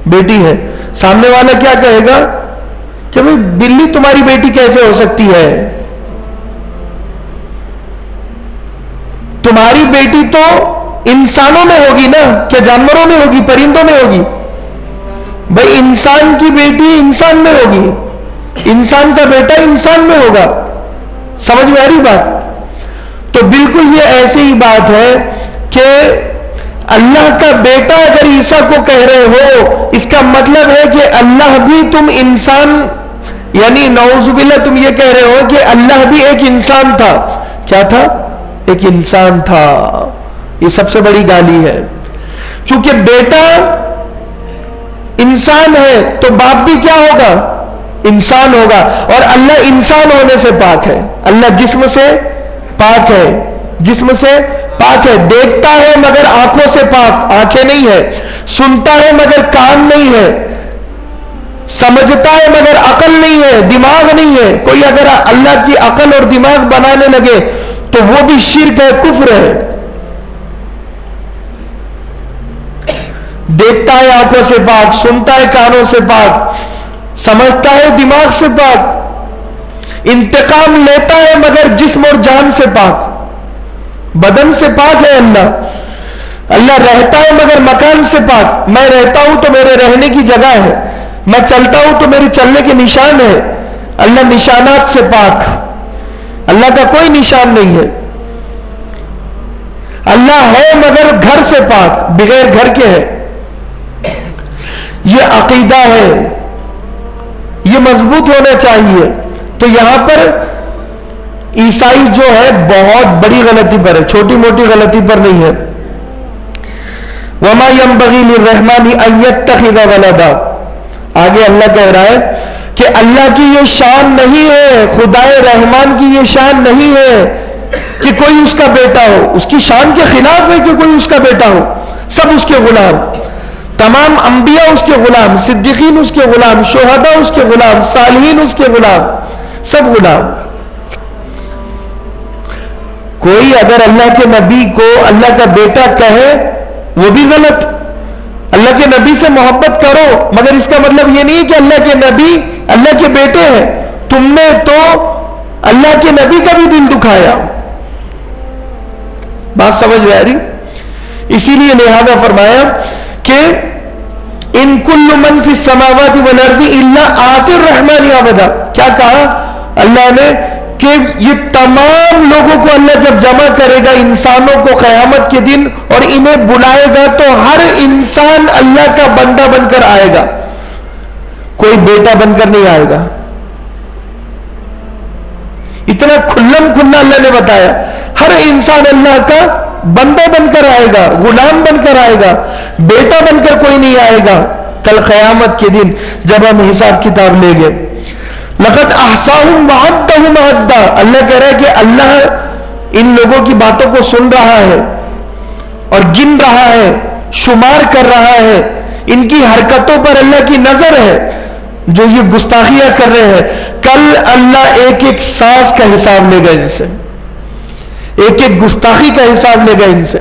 بیٹی ہے. سامنے والا کیا کہے گا کہ بھئی بلی تمہاری بیٹی کیسے ہو سکتی ہے؟ تمہاری بیٹی تو انسانوں میں ہوگی نا, کیا جانوروں میں ہوگی, پرندوں میں ہوگی؟ بھئی انسان کی بیٹی انسان میں ہوگی, انسان کا بیٹا انسان میں ہوگا. سمجھ میں آ رہی بات؟ تو بالکل یہ ایسی ہی بات ہے کہ اللہ کا بیٹا اگر عیسیٰ کو کہہ رہے ہو, اس کا مطلب ہے کہ اللہ بھی تم انسان, یعنی نعوذ باللہ تم یہ کہہ رہے ہو کہ اللہ بھی ایک انسان تھا. کیا تھا؟ ایک انسان تھا. یہ سب سے بڑی گالی ہے. چونکہ بیٹا انسان ہے تو باپ بھی کیا ہوگا؟ انسان ہوگا. اور اللہ انسان ہونے سے پاک ہے, اللہ جسم سے پاک ہے, جسم سے پاک ہے. دیکھتا ہے مگر آنکھوں سے پاک, آنکھیں نہیں ہے. سنتا ہے مگر کان نہیں ہے. سمجھتا ہے مگر عقل نہیں ہے, دماغ نہیں ہے. کوئی اگر اللہ کی عقل اور دماغ بنانے لگے تو وہ بھی شرک ہے, کفر ہے. دیکھتا ہے آنکھوں سے پاک، سنتا ہے کانوں سے پاک، سمجھتا ہے دماغ سے پاک، انتقام لیتا ہے مگر جسم اور جان سے پاک، بدن سے پاک ہے اللہ۔ اللہ رہتا ہے مگر مکان سے پاک، میں رہتا ہوں تو میرے رہنے کی جگہ ہے، میں چلتا ہوں تو میرے چلنے کے نشان ہے۔ اللہ نشانات سے پاک، اللہ کا کوئی نشان نہیں ہے۔ اللہ ہے مگر گھر سے پاک، بغیر گھر کے ہے۔ یہ عقیدہ ہے، یہ مضبوط ہونا چاہیے۔ تو یہاں پر عیسائی جو ہے بہت بڑی غلطی پر ہے، چھوٹی موٹی غلطی پر نہیں ہے۔ وما ينبغي للرحمن ان يتخذ ولدا، آگے اللہ کہہ رہا ہے کہ اللہ کی یہ شان نہیں ہے، خدائے رحمان کی یہ شان نہیں ہے کہ کوئی اس کا بیٹا ہو، اس کی شان کے خلاف ہے کہ کوئی اس کا بیٹا ہو۔ سب اس کے غلام، تمام انبیاء اس کے غلام، صدیقین اس کے غلام، شہداء اس کے غلام، صالحین اس کے غلام، سب غلام۔ کوئی اگر اللہ کے نبی کو اللہ کا بیٹا کہے وہ بھی غلط۔ اللہ کے نبی سے محبت کرو مگر اس کا مطلب یہ نہیں کہ اللہ کے نبی اللہ کے بیٹے ہیں۔ تم نے تو اللہ کے نبی کا بھی دل دکھایا۔ بات سمجھ میں آ رہی؟ اسی لیے لہذا فرمایا کہ ان کل من فی السماوات والارض الا آتی الرحمن عبدا۔ کیا کہا اللہ نے کہ یہ تمام لوگوں کو اللہ جب جمع کرے گا، انسانوں کو قیامت کے دن، اور انہیں بلائے گا تو ہر انسان اللہ کا بندہ بن کر آئے گا، کوئی بیٹا بن کر نہیں آئے گا۔ اتنا کھلم کھلا اللہ نے بتایا، ہر انسان اللہ کا بندہ بن کر آئے گا، غلام بن کر آئے گا، بیٹا بن کر کوئی نہیں آئے گا کل قیامت کے دن جب ہم حساب کتاب لیں گے۔ لقد احصاهم وعدهم عدا، اللہ کہہ رہا ہے کہ اللہ ان لوگوں کی باتوں کو سن رہا ہے اور گن رہا ہے، شمار کر رہا ہے، ان کی حرکتوں پر اللہ کی نظر ہے جو یہ گستاخیاں کر رہے ہیں۔ کل اللہ ایک ایک سانس کا حساب لے گا ان سے، ایک ایک گستاخی کا حساب لے گا ان سے،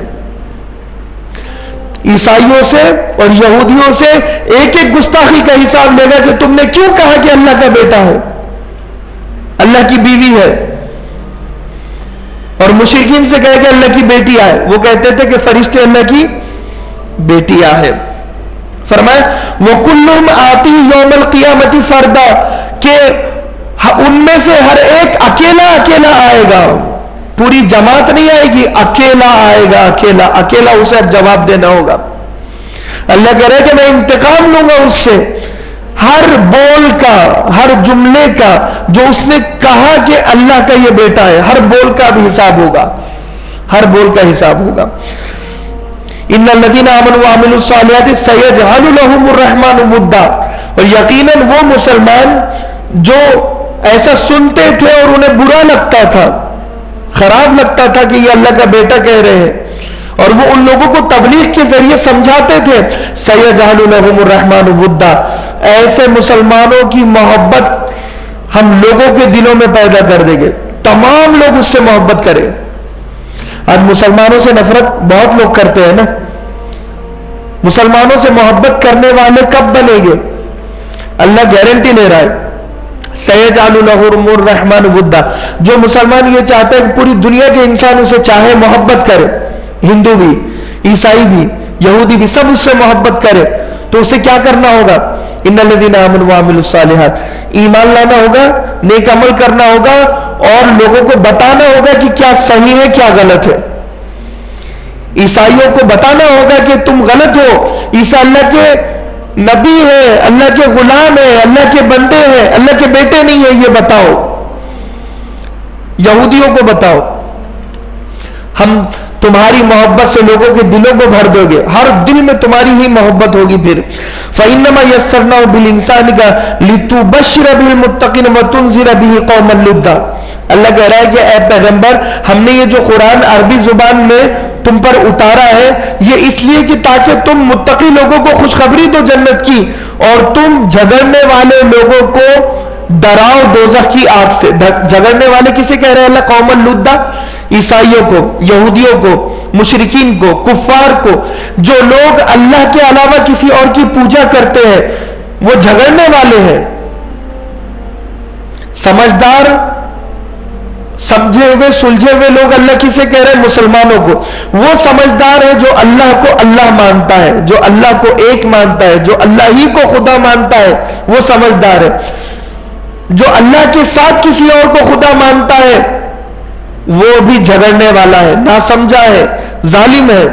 عیسائیوں سے اور یہودیوں سے ایک ایک گستاخی کا حساب لے گا کہ تم نے کیوں کہا کہ اللہ کا بیٹا ہے، اللہ کی بیوی ہے، اور مشرکین سے کہے کہ اللہ کی بیٹی آئے، وہ کہتے تھے کہ فرشتے اللہ کی بیٹیاں ہے۔ فرمایا وَكُلُّهُمْ آتِهِ يَوْمَ الْقِيَامَةِ فَرْدًا، کہ ان میں سے ہر ایک اکیلا اکیلا آئے گا، پوری جماعت نہیں آئے گی، اکیلا آئے گا، اکیلا اکیلا اسے اب جواب دینا ہوگا۔ اللہ کہہ رہا ہے کہ میں انتقام لوں گا اس سے، ہر بول کا، ہر جملے کا جو اس نے کہا کہ اللہ کا یہ بیٹا ہے، ہر بول کا بھی حساب ہوگا، ہر بول کا حساب ہوگا۔ ان الذين امنوا وعملوا الصالحات سيجعل لهم الرحمن ودا، اور یقیناً وہ مسلمان جو ایسا سنتے تھے اور انہیں برا لگتا تھا، خراب لگتا تھا کہ یہ اللہ کا بیٹا کہہ رہے ہیں، اور وہ ان لوگوں کو تبلیغ کے ذریعے سمجھاتے تھے، سيجعل لهم الرحمن ودا، ایسے مسلمانوں کی محبت ہم لوگوں کے دلوں میں پیدا کر دیں گے، تمام لوگ اس سے محبت کریں۔ آج مسلمانوں سے نفرت بہت لوگ کرتے ہیں نا، مسلمانوں سے محبت کرنے والے کب بنیں گے؟ اللہ گارنٹی لے رہا ہے، سيجعل لهم الرحمن ودا، جو مسلمان یہ چاہتا ہے کہ پوری دنیا کے انسان اسے چاہے، محبت کرے، ہندو بھی، عیسائی بھی، یہودی بھی، سب اس سے محبت کرے، تو اسے کیا کرنا ہوگا؟ ان الذين امنوا وعملوا الصالحات، ایمان لانا ہوگا، نیک عمل کرنا ہوگا، اور لوگوں کو بتانا ہوگا کہ کیا صحیح ہے کیا غلط ہے۔ عیسائیوں کو بتانا ہوگا کہ تم غلط ہو، عیسیٰ اللہ کے نبی ہے، اللہ کے غلام ہے، اللہ کے بندے ہیں، اللہ کے بیٹے نہیں ہیں، یہ بتاؤ۔ یہودیوں کو بتاؤ، ہم تمہاری محبت سے لوگوں کے دلوں کو بھر دو گے، ہر دل میں تمہاری ہی محبت ہوگی۔ پھر فَإِنَّمَا يَسَّرْنَاهُ بِالْإِنسَانِ لِتُبَشِّرَ بِهِ الْمُتَّقِينَ وَتُنذِرَ بِهِ قَوْمًا لُدًّا، اللہ کہہ رہا ہے کہ اے پیغمبر، ہم نے یہ جو قرآن عربی زبان میں تم پر اتارا ہے یہ اس لیے کہ تاکہ تم متقی لوگوں کو خوشخبری دو جنت کی، اور تم جھگڑنے والے لوگوں کو ڈراؤ دوزخ کی آگ سے۔ جھگڑنے والے کسے کہہ رہے ہیں اللہ؟ قوم لُدّا، عیسائیوں کو، یہودیوں کو، مشرکین کو، کفار کو، جو لوگ اللہ کے علاوہ کسی اور کی پوجا کرتے ہیں، وہ جھگڑنے والے ہیں۔ سمجھدار، سمجھے ہوئے سلجھے ہوئے لوگ اللہ کسے کہہ رہے ہیں؟ مسلمانوں کو۔ وہ سمجھدار ہے جو اللہ کو اللہ مانتا ہے، جو اللہ کو ایک مانتا ہے، جو اللہ ہی کو خدا مانتا ہے، وہ سمجھدار ہے۔ جو اللہ کے ساتھ کسی اور کو خدا مانتا ہے وہ بھی جھگڑنے والا ہے، ناسمجھا ہے، ظالم ہے۔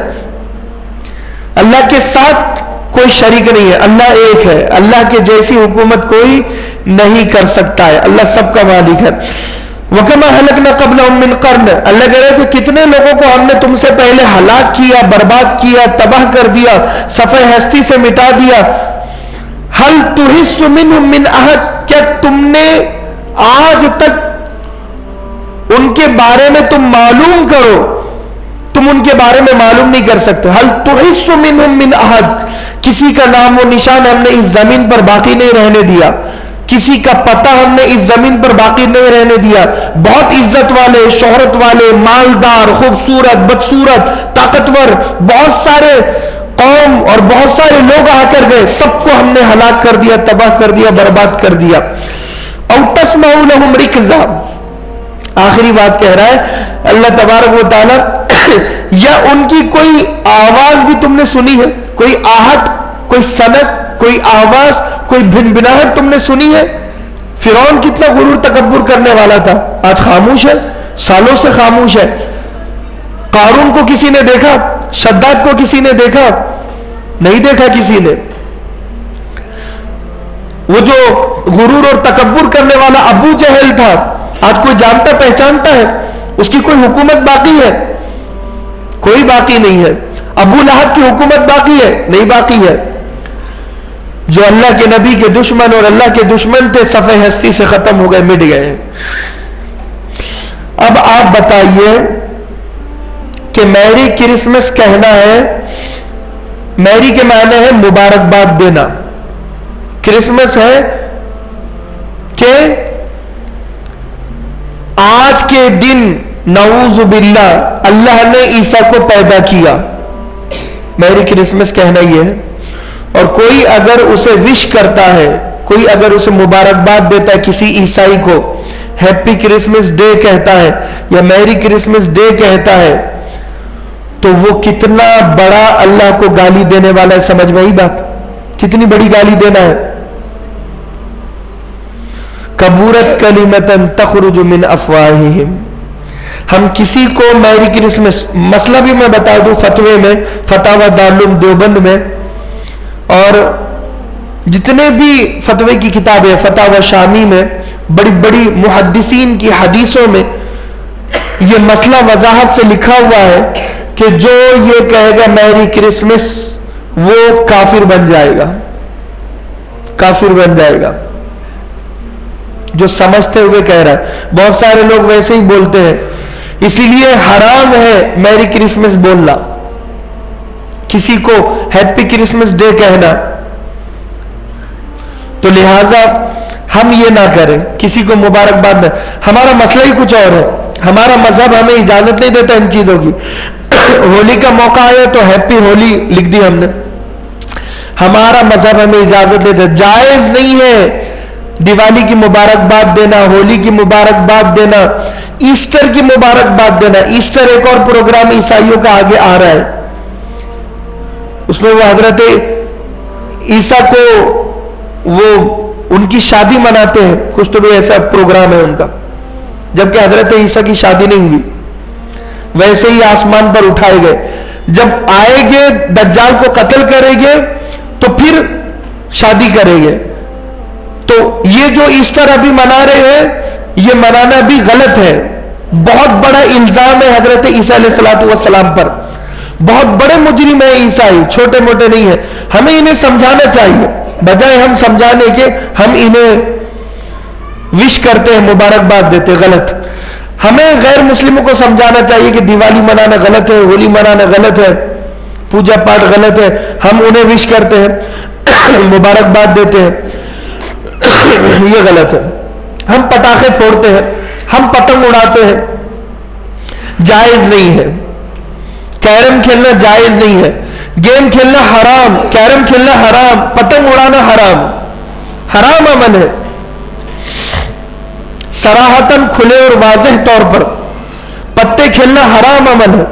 اللہ کے ساتھ کوئی شریک نہیں ہے، اللہ ایک ہے، اللہ کے جیسی حکومت کوئی نہیں کر سکتا ہے، اللہ سب کا مالک ہے۔ وَكَمَا أَهْلَكْنَا قَبْلَهُم مِّن قَرْنٍ، اللہ کہہ رہے ہیں کہ کتنے لوگوں کو ہم نے تم سے پہلے ہلاک کیا، برباد کیا، تباہ کر دیا، صفحہ ہستی سے مٹا دیا۔ هَلْ تُحِسُّ مِنْهُم مِّنْ أَحَدٍ، کیا تم نے آج تک ان کے بارے میں تم معلوم کرو، تم ان کے بارے میں معلوم نہیں کر سکتے۔ هَلْ تُحِسُّ مِنْهُم مِّنْ أَحَدٍ، کسی کا نام و نشان ہم نے اس زمین پر باقی نہیں رہنے دیا، کسی کا پتہ ہم نے اس زمین پر باقی نہیں رہنے دیا۔ بہت عزت والے، شہرت والے، مالدار، خوبصورت، بدصورت، طاقتور، بہت سارے قوم اور بہت سارے لوگ آ کر گئے، سب کو ہم نے ہلاک کر دیا، تباہ کر دیا، برباد کر دیا۔ او تسمع لهم رکزا، آخری بات کہہ رہا ہے اللہ تبارک و تعالی، یا ان کی کوئی آواز بھی تم نے سنی ہے؟ کوئی آہٹ، کوئی سنت، کوئی آواز، کوئی بھنبھناہٹ تم نے سنی ہے؟ فرعون کتنا غرور تکبر کرنے والا تھا، آج خاموش ہے، سالوں سے خاموش ہے۔ قارون کو کسی نے دیکھا؟ شداد کو کسی نے دیکھا؟ نہیں دیکھا کسی نے۔ وہ جو غرور اور تکبر کرنے والا ابو جہل تھا، آج کوئی جانتا پہچانتا ہے؟ اس کی کوئی حکومت باقی ہے؟ کوئی باقی نہیں ہے۔ ابو لہب کی حکومت باقی ہے؟ نہیں باقی ہے۔ جو اللہ کے نبی کے دشمن اور اللہ کے دشمن تھے، صفحہ ہستی سے ختم ہو گئے، مٹ گئے۔ اب آپ بتائیے کہ میری کرسمس کہنا ہے، میری کے معنی ہے مبارکباد دینا، کرسمس ہے کہ آج کے دن نعوذ باللہ اللہ نے عیسیٰ کو پیدا کیا، میری کرسمس کہنا یہ ہے۔ اور کوئی اگر اسے وش کرتا ہے، کوئی اگر اسے مبارکباد دیتا ہے، کسی عیسائی کو ہیپی کرسمس ڈے کہتا ہے یا میری کرسمس ڈے کہتا ہے، تو وہ کتنا بڑا اللہ کو گالی دینے والا ہے۔ سمجھ میں آئی بات؟ کتنی بڑی گالی دینا ہے۔ کبورت کلمۃ تخرج من افواہہم، ہم کسی کو میری کرسمس، مسئلہ بھی میں بتا دوں، فتوے میں، فتاوی دارالعلوم دیوبند میں اور جتنے بھی فتوے کی کتابیں، فتاوی شامی میں، بڑی بڑی محدثین کی حدیثوں میں یہ مسئلہ وضاحت سے لکھا ہوا ہے کہ جو یہ کہے گا میری کرسمس، وہ کافر بن جائے گا، کافر بن جائے گا۔ جو سمجھتے ہوئے کہہ رہا ہے، بہت سارے لوگ ویسے ہی بولتے ہیں، اسی لیے حرام ہے میری کرسمس بولنا، کسی کو ہیپی کرسمس ڈے کہنا۔ تو لہذا ہم یہ نہ کریں، کسی کو مبارکباد نہ۔ ہمارا مسئلہ ہی کچھ اور ہے، ہمارا مذہب ہمیں اجازت نہیں دیتا ان چیزوں کی۔ ہولی کا موقع آیا تو ہیپی ہولی لکھ دی ہم نے، ہمارا مذہب ہمیں اجازت دیتا ہے، جائز نہیں ہے دیوالی کی مبارکباد دینا، ہولی کی مبارکباد دینا، ایسٹر کی مبارکباد دینا۔ ایسٹر ایک اور پروگرام عیسائیوں کا آگے آ رہا ہے، اس میں وہ حضرت عیسیٰ کو وہ ان کی شادی مناتے ہیں، کچھ تو بھی ایسا پروگرام ہے ان کا، جبکہ حضرت عیسیٰ کی شادی نہیں ہوئی، ویسے ہی آسمان پر اٹھائے گئے۔ جب آئیں گے دجال کو قتل کریں گے تو پھر شادی کریں گے۔ تو یہ جو ایسٹر ابھی منا رہے ہیں، یہ منانا بھی غلط ہے، بہت بڑا الزام ہے حضرت عیسیٰ علیہ الصلوۃ والسلام پر۔ بہت بڑے مجرم ہیں عیسائی، چھوٹے موٹے نہیں ہیں۔ ہمیں انہیں سمجھانا چاہیے، بجائے ہم سمجھانے کے ہم انہیں وش کرتے ہیں، مبارکباد دیتے، غلط۔ ہمیں غیر مسلموں کو سمجھانا چاہیے کہ دیوالی منانا غلط ہے، ہولی منانا غلط ہے، پوجا پاٹ غلط ہے، ہم انہیں وش کرتے ہیں، مبارکباد دیتے ہیں، یہ غلط ہے۔ ہم پٹاخے پھوڑتے ہیں، ہم پتنگ اڑاتے ہیں، جائز نہیں ہے۔ کیرم کھیلنا جائز نہیں ہے، گیم کھیلنا حرام، کیرم کھیلنا حرام، پتنگ اڑانا حرام، حرام عمل ہے صراحتاً، کھلے اور واضح طور پر۔ پتے کھیلنا حرام عمل ہے۔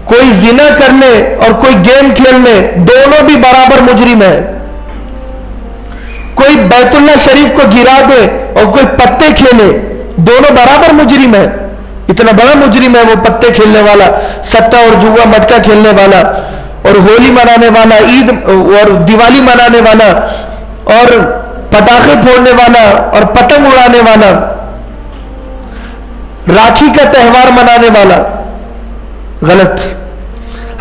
کوئی زنا کر لے اور کوئی گیم کھیل لے، دونوں بھی برابر مجرم ہے۔ کوئی بیت اللہ شریف کو گرا دے اور کوئی پتے کھیلے، دونوں برابر مجرم ہے۔ اتنا بڑا مجرم ہے وہ پتے کھیلنے والا، ستا اور جوا مٹکا کھیلنے والا، اور ہولی منانے والا، عید اور دیوالی منانے والا، اور پٹاخے پھوڑنے والا، اور پتنگ اڑانے والا، راکھی کا تہوار منانے والا، غلط۔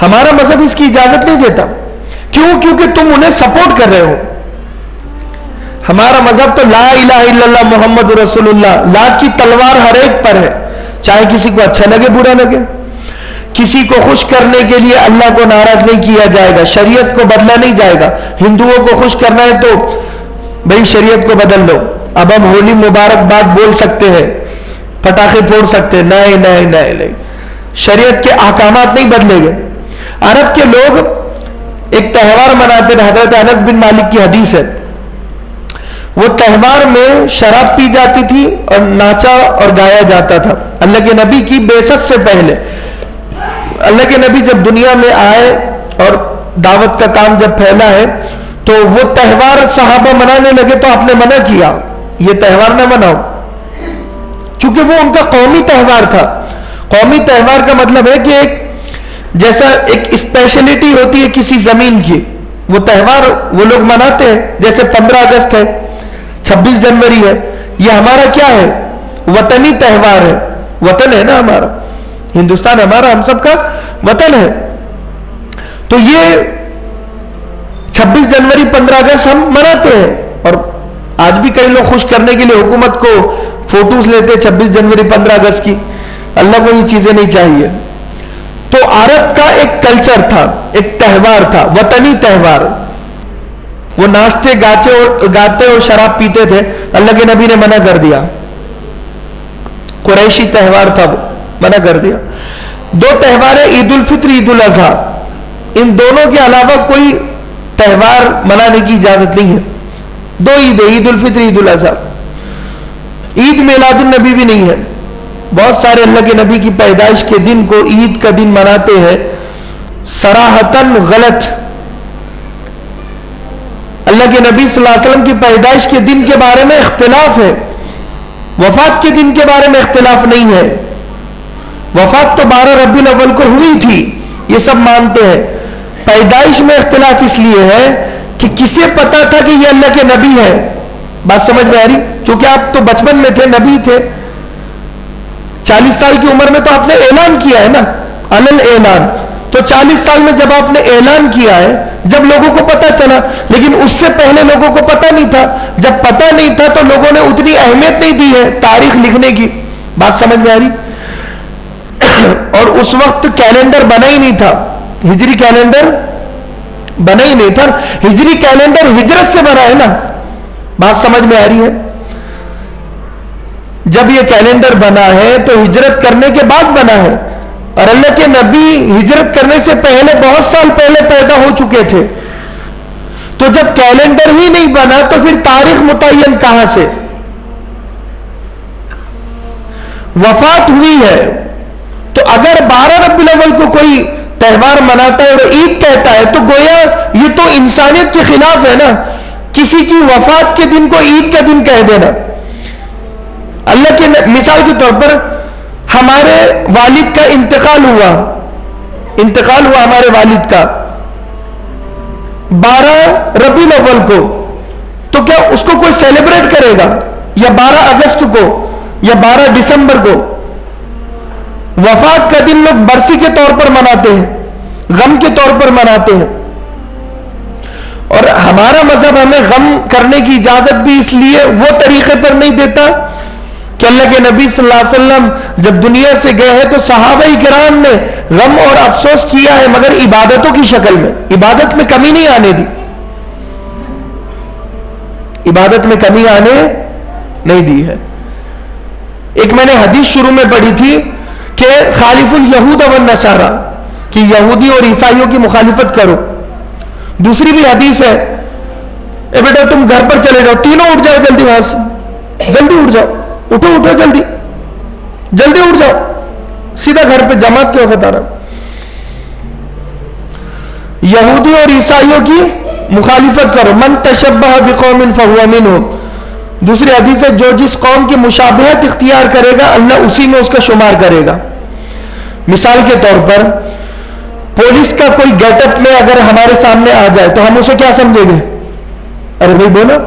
ہمارا مذہب اس کی اجازت نہیں دیتا۔ کیوں؟ کیونکہ تم انہیں سپورٹ کر رہے ہو۔ ہمارا مذہب تو لا الہ الا اللہ محمد رسول اللہ، لا کی تلوار ہر ایک پر ہے، چاہے کسی کو اچھا لگے برا لگے۔ کسی کو خوش کرنے کے لیے اللہ کو ناراض نہیں کیا جائے گا، شریعت کو بدلا نہیں جائے گا۔ ہندوؤں کو خوش کرنا ہے تو بھئی شریعت کو بدل لو، اب ہم ہولی مبارک باد بول سکتے ہیں، پٹاخے پھوڑ سکتے ہیں، نہیں نہیں نہیں نہیں، شریعت کے احکامات نہیں بدلے گے۔ عرب کے لوگ ایک تہوار مناتے ہیں، حضرت انس بن مالک کی حدیث ہے، وہ تہوار میں شراب پی جاتی تھی اور ناچا اور گایا جاتا تھا۔ اللہ کے نبی کی بعثت سے پہلے، اللہ کے نبی جب دنیا میں آئے اور دعوت کا کام جب پھیلا ہے تو وہ تہوار صحابہ منانے لگے تو آپ نے منع کیا، یہ تہوار نہ مناؤ، کیونکہ وہ ان کا قومی تہوار تھا۔ قومی تہوار کا مطلب ہے کہ ایک جیسا ایک اسپیشلٹی ہوتی ہے کسی زمین کی، وہ تہوار وہ لوگ مناتے ہیں، جیسے 15 اگست ہے، 26 جنوری ہے، یہ ہمارا کیا ہے؟ وطنی تہوار ہے، وطن ہے نا ہمارا، ہندوستان ہمارا، ہم سب کا وطن ہے۔ تو یہ 26 جنوری 15 اگست ہم مناتے ہیں، اور آج بھی کئی لوگ خوش کرنے کے لیے حکومت کو فوٹوز لیتے 26 جنوری 15 اگست کی۔ اللہ کو یہ چیزیں نہیں چاہیے۔ تو عرب کا ایک کلچر تھا، ایک تہوار تھا، وطنی تہوار، وہ ناچتے گاتے اور شراب پیتے تھے، اللہ کے نبی نے منع کر دیا۔ قریشی تہوار تھا، وہ منع کر دیا۔ دو تہوار ہیں، عید الفطر، عید الاضحیٰ، ان دونوں کے علاوہ کوئی تہوار منانے کی اجازت نہیں ہے۔ دو عید ہے، عید الفطر، عید الاضحیٰ۔ عید میلاد النبی بھی نہیں ہے۔ بہت سارے اللہ کے نبی کی پیدائش کے دن کو عید کا دن مناتے ہیں، صراحتاً غلط۔ اللہ کے نبی صلی اللہ علیہ وسلم کی پیدائش کے دن کے بارے میں اختلاف ہے، وفات کے دن کے بارے میں اختلاف نہیں ہے۔ وفات تو 12 ربیع الاول کو ہوئی تھی، یہ سب مانتے ہیں۔ پیدائش میں اختلاف اس لیے ہے کہ کسے پتا تھا کہ یہ اللہ کے نبی ہے؟ بات سمجھ میں آ رہی؟ کیونکہ آپ تو بچپن میں تھے، نبی تھے، 40 سال کی عمر میں تو آپ نے اعلان کیا ہے نا، علل اعلان۔ تو 40 سال میں جب آپ نے اعلان کیا ہے، جب لوگوں کو پتا چلا، لیکن اس سے پہلے لوگوں کو پتا نہیں تھا۔ جب پتا نہیں تھا تو لوگوں نے اتنی اہمیت نہیں دی ہے تاریخ لکھنے کی۔ بات سمجھ میں آ رہی؟ اور اس وقت کیلنڈر بنا ہی نہیں تھا، ہجری کیلنڈر بنا ہی نہیں تھا۔ ہجری کیلنڈر ہجرت سے بنا ہے نا، بات سمجھ میں آ رہی ہے؟ جب یہ کیلنڈر بنا ہے تو ہجرت کرنے کے بعد بنا ہے، اور اللہ کے نبی ہجرت کرنے سے پہلے بہت سال پہلے پیدا ہو چکے تھے۔ تو جب کیلنڈر ہی نہیں بنا تو پھر تاریخ متعین کہاں سے؟ وفات ہوئی ہے تو اگر 12 ربیع الاول کو کوئی تہوار مناتا ہے اور عید کہتا ہے تو گویا یہ تو انسانیت کے خلاف ہے نا، کسی کی وفات کے دن کو عید کا دن کہہ دینا۔ اللہ کے مثال کے طور پر ہمارے والد کا انتقال ہوا ہمارے والد کا 12 ربیع الاول کو، تو کیا اس کو کوئی سیلیبریٹ کرے گا؟ یا 12 اگست کو، یا 12 دسمبر کو؟ وفات کا دن لوگ برسی کے طور پر مناتے ہیں، غم کے طور پر مناتے ہیں۔ اور ہمارا مذہب ہمیں غم کرنے کی اجازت بھی اس لیے وہ طریقے پر نہیں دیتا کہ اللہ کے نبی صلی اللہ علیہ وسلم جب دنیا سے گئے ہیں تو صحابہ کرام نے غم اور افسوس کیا ہے، مگر عبادتوں کی شکل میں، عبادت میں کمی نہیں آنے دی، عبادت میں کمی آنے نہیں دی ہے۔ ایک میں نے حدیث شروع میں پڑھی تھی کہ خالف الیہود والنصارى، کہ یہودی اور عیسائیوں کی مخالفت کرو. دوسری بھی حدیث ہے، اے بیٹا تم گھر پر چلے جاؤ، تینوں اٹھ جاؤ جلدی وہاں سے، جلدی اٹھ جاؤ، اٹھو جلدی جلدی اٹھ جاؤ، سیدھا گھر پہ جماعت کے وقت آ رہا. یہودی اور عیسائیوں کی مخالفت کرو. من تشبہ بقوم فہو منہم. دوسری حدیث ہے، جو جس قوم کی مشابہت اختیار کرے گا اللہ اسی میں اس کا شمار کرے گا. مثال کے طور پر پولیس کا کوئی گیٹ اپ میں اگر ہمارے سامنے آ جائے تو ہم اسے کیا سمجھیں گے؟ ارے بھائی بولو،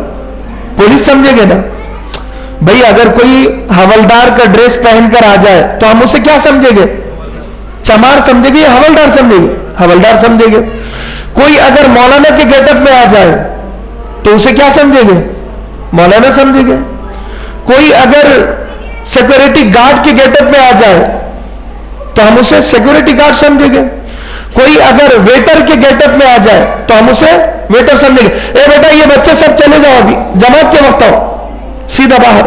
پولیس سمجھیں گے نا بھائی. اگر کوئی حوالدار کا ڈریس پہن کر آ جائے تو ہم اسے کیا سمجھیں گے؟ چمار سمجھیں گے یا حوالدار سمجھیں گے؟ حوالدار سمجھیں گے. کوئی اگر مولانا کے گیٹ اپ میں آ جائے تو اسے کیا سمجھیں گے؟ مولانا سمجھیں گے. کوئی اگر سیکورٹی گارڈ کے گیٹ اپ میں آ جائے تو ہم اسے سیکورٹی گارڈ سمجھیں گے. کوئی اگر ویٹر کے گیٹ اپ میں آ جائے تو ہم اسے ویٹر سمجھیں گے. اے بیٹا یہ بچے سب چلے جاؤ، ابھی جماعت کے وقت آؤ، سیدھا باہر.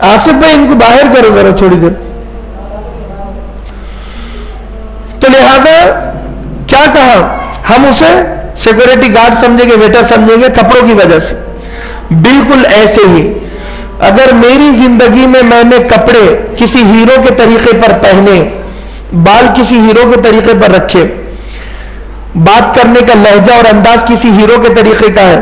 آصف بھائی ان کو باہر کرو ذرا تھوڑی دیر. تو لہذا کیا کہا؟ ہم اسے سیکورٹی گارڈ سمجھیں گے، ویٹر سمجھیں گے کپڑوں کی وجہ سے. بالکل ایسے ہی اگر میری زندگی میں نے کپڑے کسی ہیرو کے طریقے پر پہنے، بال کسی ہیرو کے طریقے پر رکھے، بات کرنے کا لہجہ اور انداز کسی ہیرو کے طریقے کا ہے،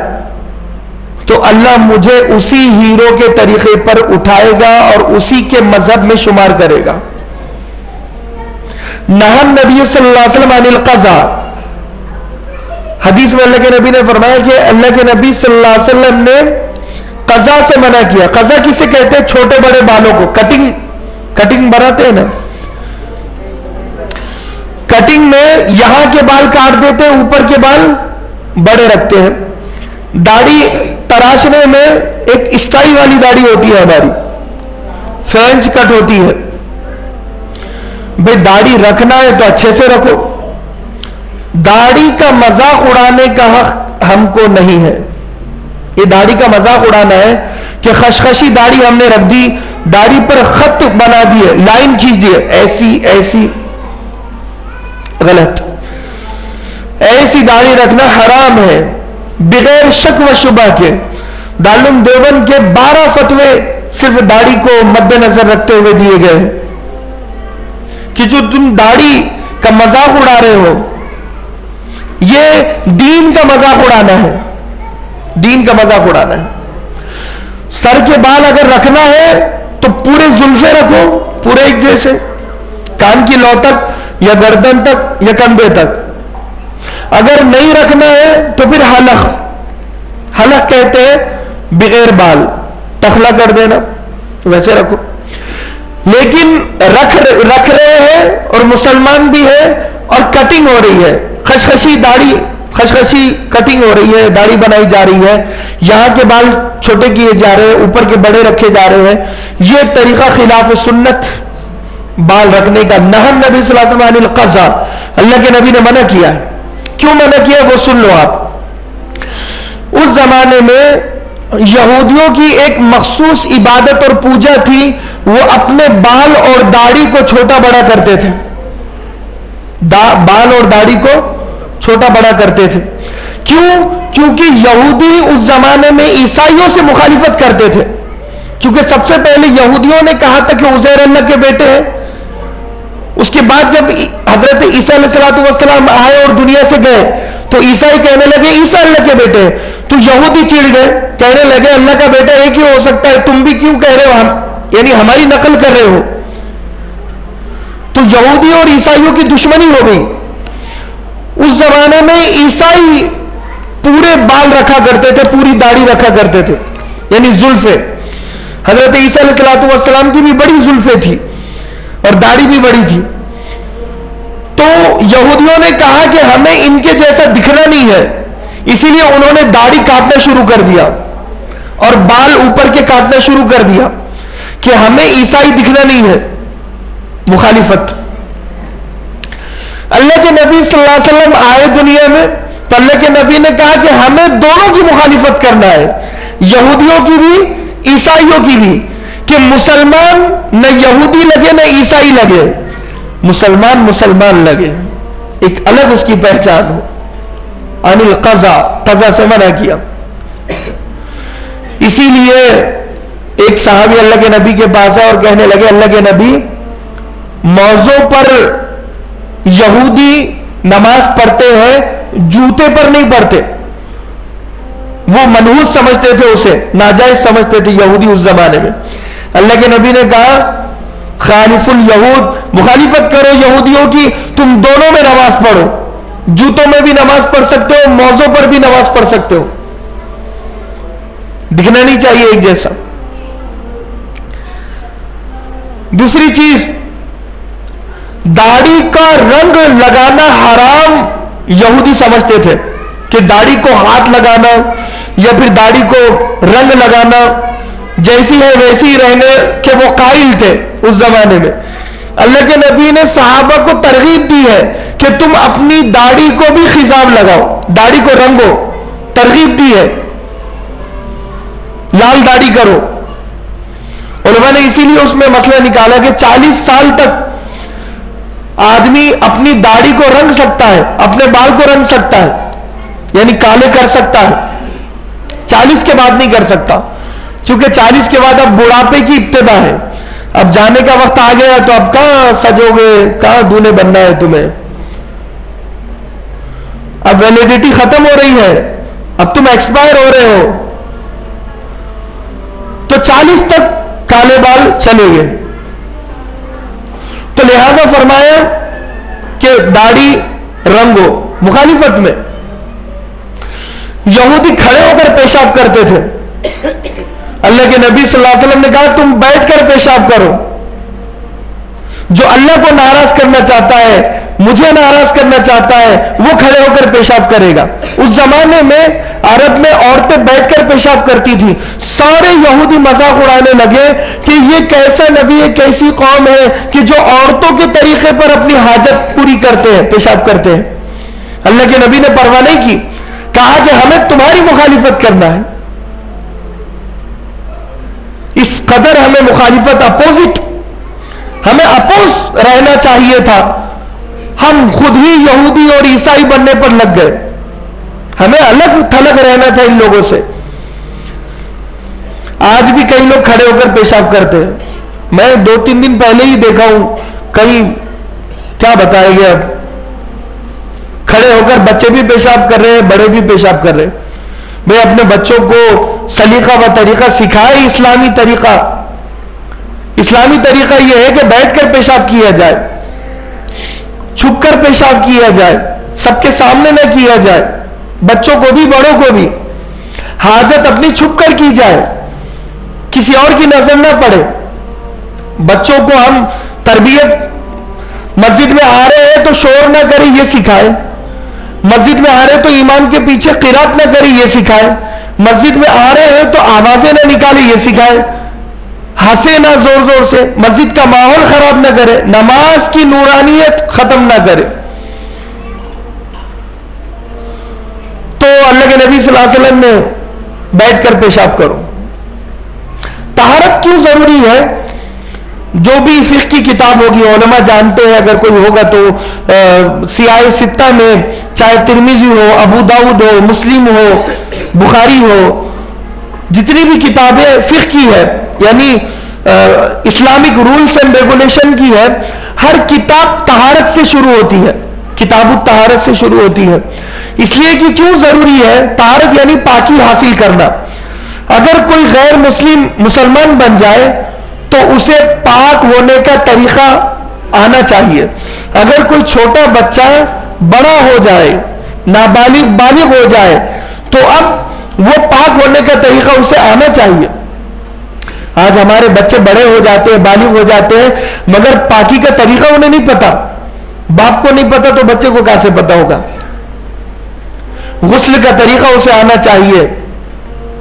تو اللہ مجھے اسی ہیرو کے طریقے پر اٹھائے گا اور اسی کے مذہب میں شمار کرے گا. نہى النبی صلی اللہ علیہ وسلم عن القضاء. حدیث میں اللہ کے نبی نے فرمایا کہ اللہ کے نبی صلی اللہ علیہ وسلم نے قضاء سے منع کیا. قضاء کسے کہتے ہیں؟ چھوٹے بڑے بالوں کو. کٹنگ بناتے ہیں نا، کٹنگ میں یہاں کے بال کاٹ دیتے ہیں، اوپر کے بال بڑے رکھتے ہیں. داڑھی تراشنے میں ایک اسٹائل والی داڑھی ہوتی ہے ہماری، فرینچ کٹ ہوتی ہے. بھئی داڑھی رکھنا ہے تو اچھے سے رکھو. داڑھی کا مذاق اڑانے کا حق ہم کو نہیں ہے. یہ داڑھی کا مذاق اڑانا ہے کہ خشخشی داڑھی ہم نے رکھ دی، داڑھی پر خط بنا دیے، لائن کھینچ دیے، ایسی غلط. ایسی داڑھی رکھنا حرام ہے بغیر شک و شبہ کے. دارالعلوم دیوبند کے 12 فتوے صرف داڑھی کو مد نظر رکھتے ہوئے دیے گئے ہیں کہ جو تم داڑھی کا مذاق اڑا رہے ہو یہ دین کا مذاق اڑانا ہے. دین کا مذاق اڑانا ہے. سر کے بال اگر رکھنا ہے تو پورے زلفے رکھو، پورے ایک جیسے، کان کی لو تک یا گردن تک یا کندھے تک. اگر نہیں رکھنا ہے تو پھر حلق کہتے ہیں بغیر بال، ٹخلا کر دینا، ویسے رکھو. لیکن رکھ رہے ہیں اور مسلمان بھی ہے اور کٹنگ ہو رہی ہے، خشخشی کٹنگ ہو رہی ہے، داڑھی بنائی جا رہی ہے، یہاں کے بال چھوٹے کیے جا رہے ہیں، اوپر کے بڑے رکھے جا رہے ہیں. یہ طریقہ خلاف سنت بال رکھنے کا. نہى النبی صلی اللہ علیہ وسلم عن القضاء. اللہ کے نبی نے منع کیا ہے. کیوں منع کیا وہ سن لو آپ. اس زمانے میں یہودیوں کی ایک مخصوص عبادت اور پوجا تھی، وہ اپنے بال اور داڑھی کو چھوٹا بڑا کرتے تھے. بال اور داڑھی کو چھوٹا بڑا کرتے تھے. کیوں؟ کیونکہ یہودی اس زمانے میں عیسائیوں سے مخالفت کرتے تھے. کیونکہ سب سے پہلے یہودیوں نے کہا تھا کہ عزیر اللہ کے بیٹے ہیں. اس کے بعد جب حضرت عیسیٰ علیہ السلام آئے اور دنیا سے گئے تو عیسائی کہنے لگے عیسیٰ اللہ کے بیٹے ہیں. تو یہودی چڑ گئے، کہنے لگے اللہ کا بیٹا ایک ہی ہو سکتا ہے، تم بھی کیوں کہہ رہے ہو، یعنی ہماری نقل کر رہے ہو. تو یہودی اور عیسائیوں کی دشمنی ہو گئی. اس زمانے میں عیسائی پورے بال رکھا کرتے تھے، پوری داڑھی رکھا کرتے تھے، یعنی زلفیں. حضرت عیسیٰ علیہ السلام کی بھی بڑی زلفیں تھی اور داڑھی بھی بڑی تھی. تو یہودیوں نے کہا کہ ہمیں ان کے جیسا دکھنا نہیں ہے، اسی لیے انہوں نے داڑھی کاٹنا شروع کر دیا اور بال اوپر کے کاٹنا شروع کر دیا کہ ہمیں عیسائی دکھنا نہیں ہے. مخالفت. اللہ کے نبی صلی اللہ علیہ وسلم آئے دنیا میں تو اللہ کے نبی نے کہا کہ ہمیں دونوں کی مخالفت کرنا ہے، یہودیوں کی بھی عیسائیوں کی بھی، کہ کہ مسلمان نہ یہودی لگے نہ عیسائی لگے، مسلمان مسلمان لگے، ایک الگ اس کی پہچان ہو. عن القضا، قضا سے منع کیا. اسی لیے ایک صحابی اللہ کے نبی کے پاس آئے اور کہنے لگے اللہ کے نبی، موضوع پر یہودی نماز پڑھتے ہیں، جوتے پر نہیں پڑھتے. وہ منحوس سمجھتے تھے، اسے ناجائز سمجھتے تھے یہودی اس زمانے میں. اللہ کے نبی نے کہا خالف الیہود، مخالفت کرو یہودیوں کی، تم دونوں میں نماز پڑھو، جوتوں میں بھی نماز پڑھ سکتے ہو، موضوع پر بھی نماز پڑھ سکتے ہو، دکھنا نہیں چاہیے ایک جیسا. دوسری چیز، داڑھی کا رنگ لگانا حرام یہودی سمجھتے تھے کہ داڑھی کو ہاتھ لگانا یا پھر داڑھی کو رنگ لگانا جیسی ہے ویسی ہی رہنے کے وہ قائل تھے اس زمانے میں. اللہ کے نبی نے صحابہ کو ترغیب دی ہے کہ تم اپنی داڑھی کو بھی خضاب لگاؤ، داڑھی کو رنگو، ترغیب دی ہے، لال داڑھی کرو. علماء نے اسی لیے اس میں مسئلہ نکالا کہ 40 سال تک آدمی اپنی داڑھی کو رنگ سکتا ہے، اپنے بال کو رنگ سکتا ہے، یعنی کالے کر سکتا ہے، 40 کے بعد نہیں کر سکتا، کیونکہ 40 کے بعد اب بڑھاپے کی ابتدا ہے، اب جانے کا وقت آ گیا تو اب کہاں سجو گے، کہاں دولہے بننا ہے تمہیں، اب ویلیڈیٹی ختم ہو رہی ہے، اب تم ایکسپائر ہو رہے ہو. تو 40 تک کالے بال چلے گئے. تو لہذا فرمایا کہ داڑھی رنگو. مخالفت میں یہودی کھڑے ہو کر پیشاب کرتے تھے. اللہ کے نبی صلی اللہ علیہ وسلم نے کہا تم بیٹھ کر پیشاب کرو. جو اللہ کو ناراض کرنا چاہتا ہے، مجھے ناراض کرنا چاہتا ہے، وہ کھڑے ہو کر پیشاب کرے گا. اس زمانے میں عرب میں عورتیں بیٹھ کر پیشاب کرتی تھی. سارے یہودی مذاق اڑانے لگے کہ یہ کیسا نبی ہے، کیسی قوم ہے کہ جو عورتوں کے طریقے پر اپنی حاجت پوری کرتے ہیں، پیشاب کرتے ہیں. اللہ کے نبی نے پرواہ نہیں کی، کہا کہ ہمیں تمہاری مخالفت کرنا ہے. اس قدر ہمیں مخالفت، اپوزٹ، ہمیں اپوز رہنا چاہیے تھا. ہم خود ہی یہودی اور عیسائی بننے پر لگ گئے. ہمیں الگ تھلگ رہنا تھا ان لوگوں سے. آج بھی کئی لوگ کھڑے ہو کر پیشاب کرتے ہیں. میں 2-3 دن پہلے ہی دیکھا ہوں، کئی کیا بتائے گا، اب کھڑے ہو کر بچے بھی پیشاب کر رہے ہیں، بڑے بھی پیشاب کر رہے ہیں. میں اپنے بچوں کو سلیقہ و طریقہ سکھائے. اسلامی طریقہ، اسلامی طریقہ یہ ہے کہ بیٹھ کر پیشاب کیا جائے، چھپ کر پیشاب کیا جائے، سب کے سامنے نہ کیا جائے. بچوں کو بھی بڑوں کو بھی حاجت اپنی چھپ کر کی جائے، کسی اور کی نظر نہ پڑے. بچوں کو ہم تربیت، مسجد میں آ رہے ہیں تو شور نہ کرے یہ سکھائے، مسجد میں آ رہے تو ایمان کے پیچھے قرات نہ کرے یہ سکھائے، مسجد میں آ رہے ہیں تو آوازیں نہ نکالے یہ سکھائے، ہنسے نہ زور زور سے، مسجد کا ماحول خراب نہ کرے، نماز کی نورانیت ختم نہ کرے. تو اللہ کے نبی صلی اللہ علیہ وسلم نے بیٹھ کر پیشاب کرو. طہارت کیوں ضروری ہے؟ جو بھی فقہ کی کتاب ہوگی علماء جانتے ہیں، اگر کوئی ہوگا تو سیاہ ستہ میں چاہے ترمذی ہو، ابو داؤد ہو، مسلم ہو، بخاری ہو، جتنی بھی کتابیں فقہ کی ہے، یعنی اسلامک رولز اینڈ ریگولیشن کی ہے، ہر کتاب طہارت سے شروع ہوتی ہے، کتاب الطہارت سے شروع ہوتی ہے. اس لیے کہ کیوں ضروری ہے طہارت، یعنی پاکی حاصل کرنا. اگر کوئی غیر مسلمان بن جائے تو اسے پاک ہونے کا طریقہ آنا چاہیے. اگر کوئی چھوٹا بچہ بڑا ہو جائے، بالغ ہو جائے، تو اب وہ پاک ہونے کا طریقہ اسے آنا چاہیے. آج ہمارے بچے بڑے ہو جاتے ہیں، بالغ ہو جاتے ہیں، مگر پاکی کا طریقہ انہیں نہیں پتا. باپ کو نہیں پتا تو بچے کو کیسے پتا ہوگا؟ غسل کا طریقہ اسے آنا چاہیے،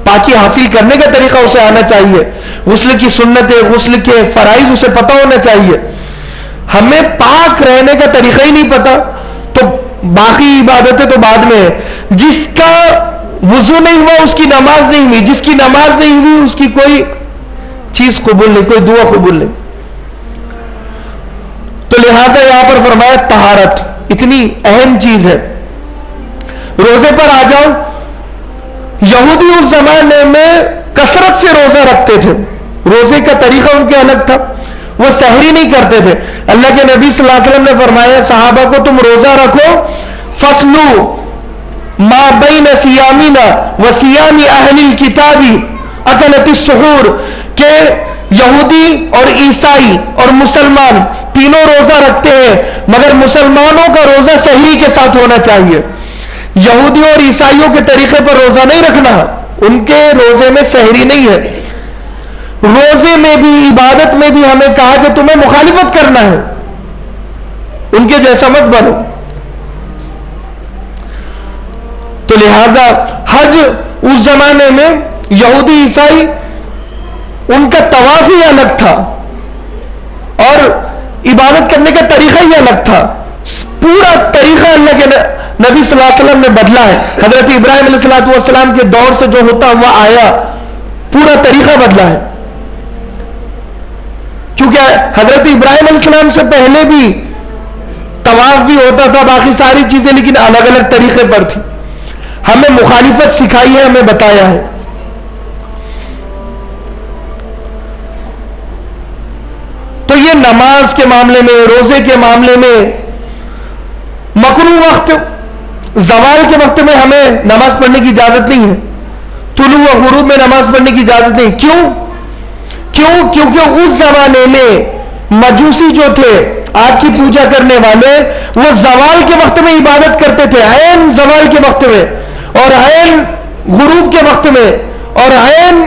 پاکی حاصل کرنے کا طریقہ اسے آنا چاہیے، غسل کی سنتیں، غسل کے فرائض اسے پتا ہونا چاہیے. ہمیں پاک رہنے کا طریقہ ہی نہیں پتا تو باقی عبادتیں تو بعد میں ہے. جس کا وضو نہیں ہوا اس کی نماز نہیں ہوئی، جس کی نماز نہیں ہوئی اس کی کوئی چیز قبول نہیں، کوئی دعا قبول نہیں. تو لہذا یہاں پر فرمایا طہارت اتنی اہم چیز ہے. روزے پر آ جاؤ. یہودی اس زمانے میں کثرت سے روزہ رکھتے تھے، روزے کا طریقہ ان کے الگ تھا، وہ سحری نہیں کرتے تھے. اللہ کے نبی صلی اللہ علیہ وسلم نے فرمایا صحابہ کو تم روزہ رکھو، فصلو ما بین صیامنا و صیام اہل الکتاب اکلت السحور، کہ یہودی اور عیسائی اور مسلمان تینوں روزہ رکھتے ہیں، مگر مسلمانوں کا روزہ سحری کے ساتھ ہونا چاہیے. یہودیوں اور عیسائیوں کے طریقے پر روزہ نہیں رکھنا، ان کے روزے میں سحری نہیں ہے. روزے میں بھی عبادت میں بھی ہمیں کہا کہ تمہیں مخالفت کرنا ہے، ان کے جیسا مت بنو. تو لہذا حج اس زمانے میں یہودی عیسائی ان کا طواف ہی الگ تھا اور عبادت کرنے کا طریقہ ہی الگ تھا. پورا طریقہ اللہ کے نبی صلی اللہ علیہ وسلم نے بدلا ہے. حضرت ابراہیم علیہ السلام کے دور سے جو ہوتا ہوا آیا، پورا طریقہ بدلا ہے. کیونکہ حضرت ابراہیم علیہ السلام سے پہلے بھی طواف بھی ہوتا تھا، باقی ساری چیزیں، لیکن الگ الگ طریقے پر تھی. ہمیں مخالفت سکھائی ہے، ہمیں بتایا ہے. تو یہ نماز کے معاملے میں، روزے کے معاملے میں مکروہ وقت زوال کے وقت میں ہمیں نماز پڑھنے کی اجازت نہیں ہے. طلوع و غروب میں نماز پڑھنے کی اجازت نہیں. کیونکہ اس زمانے میں مجوسی جو تھے، آگ کی پوجا کرنے والے، وہ زوال کے وقت میں عبادت کرتے تھے، عین زوال کے وقت میں اور عین غروب کے وقت میں اور عین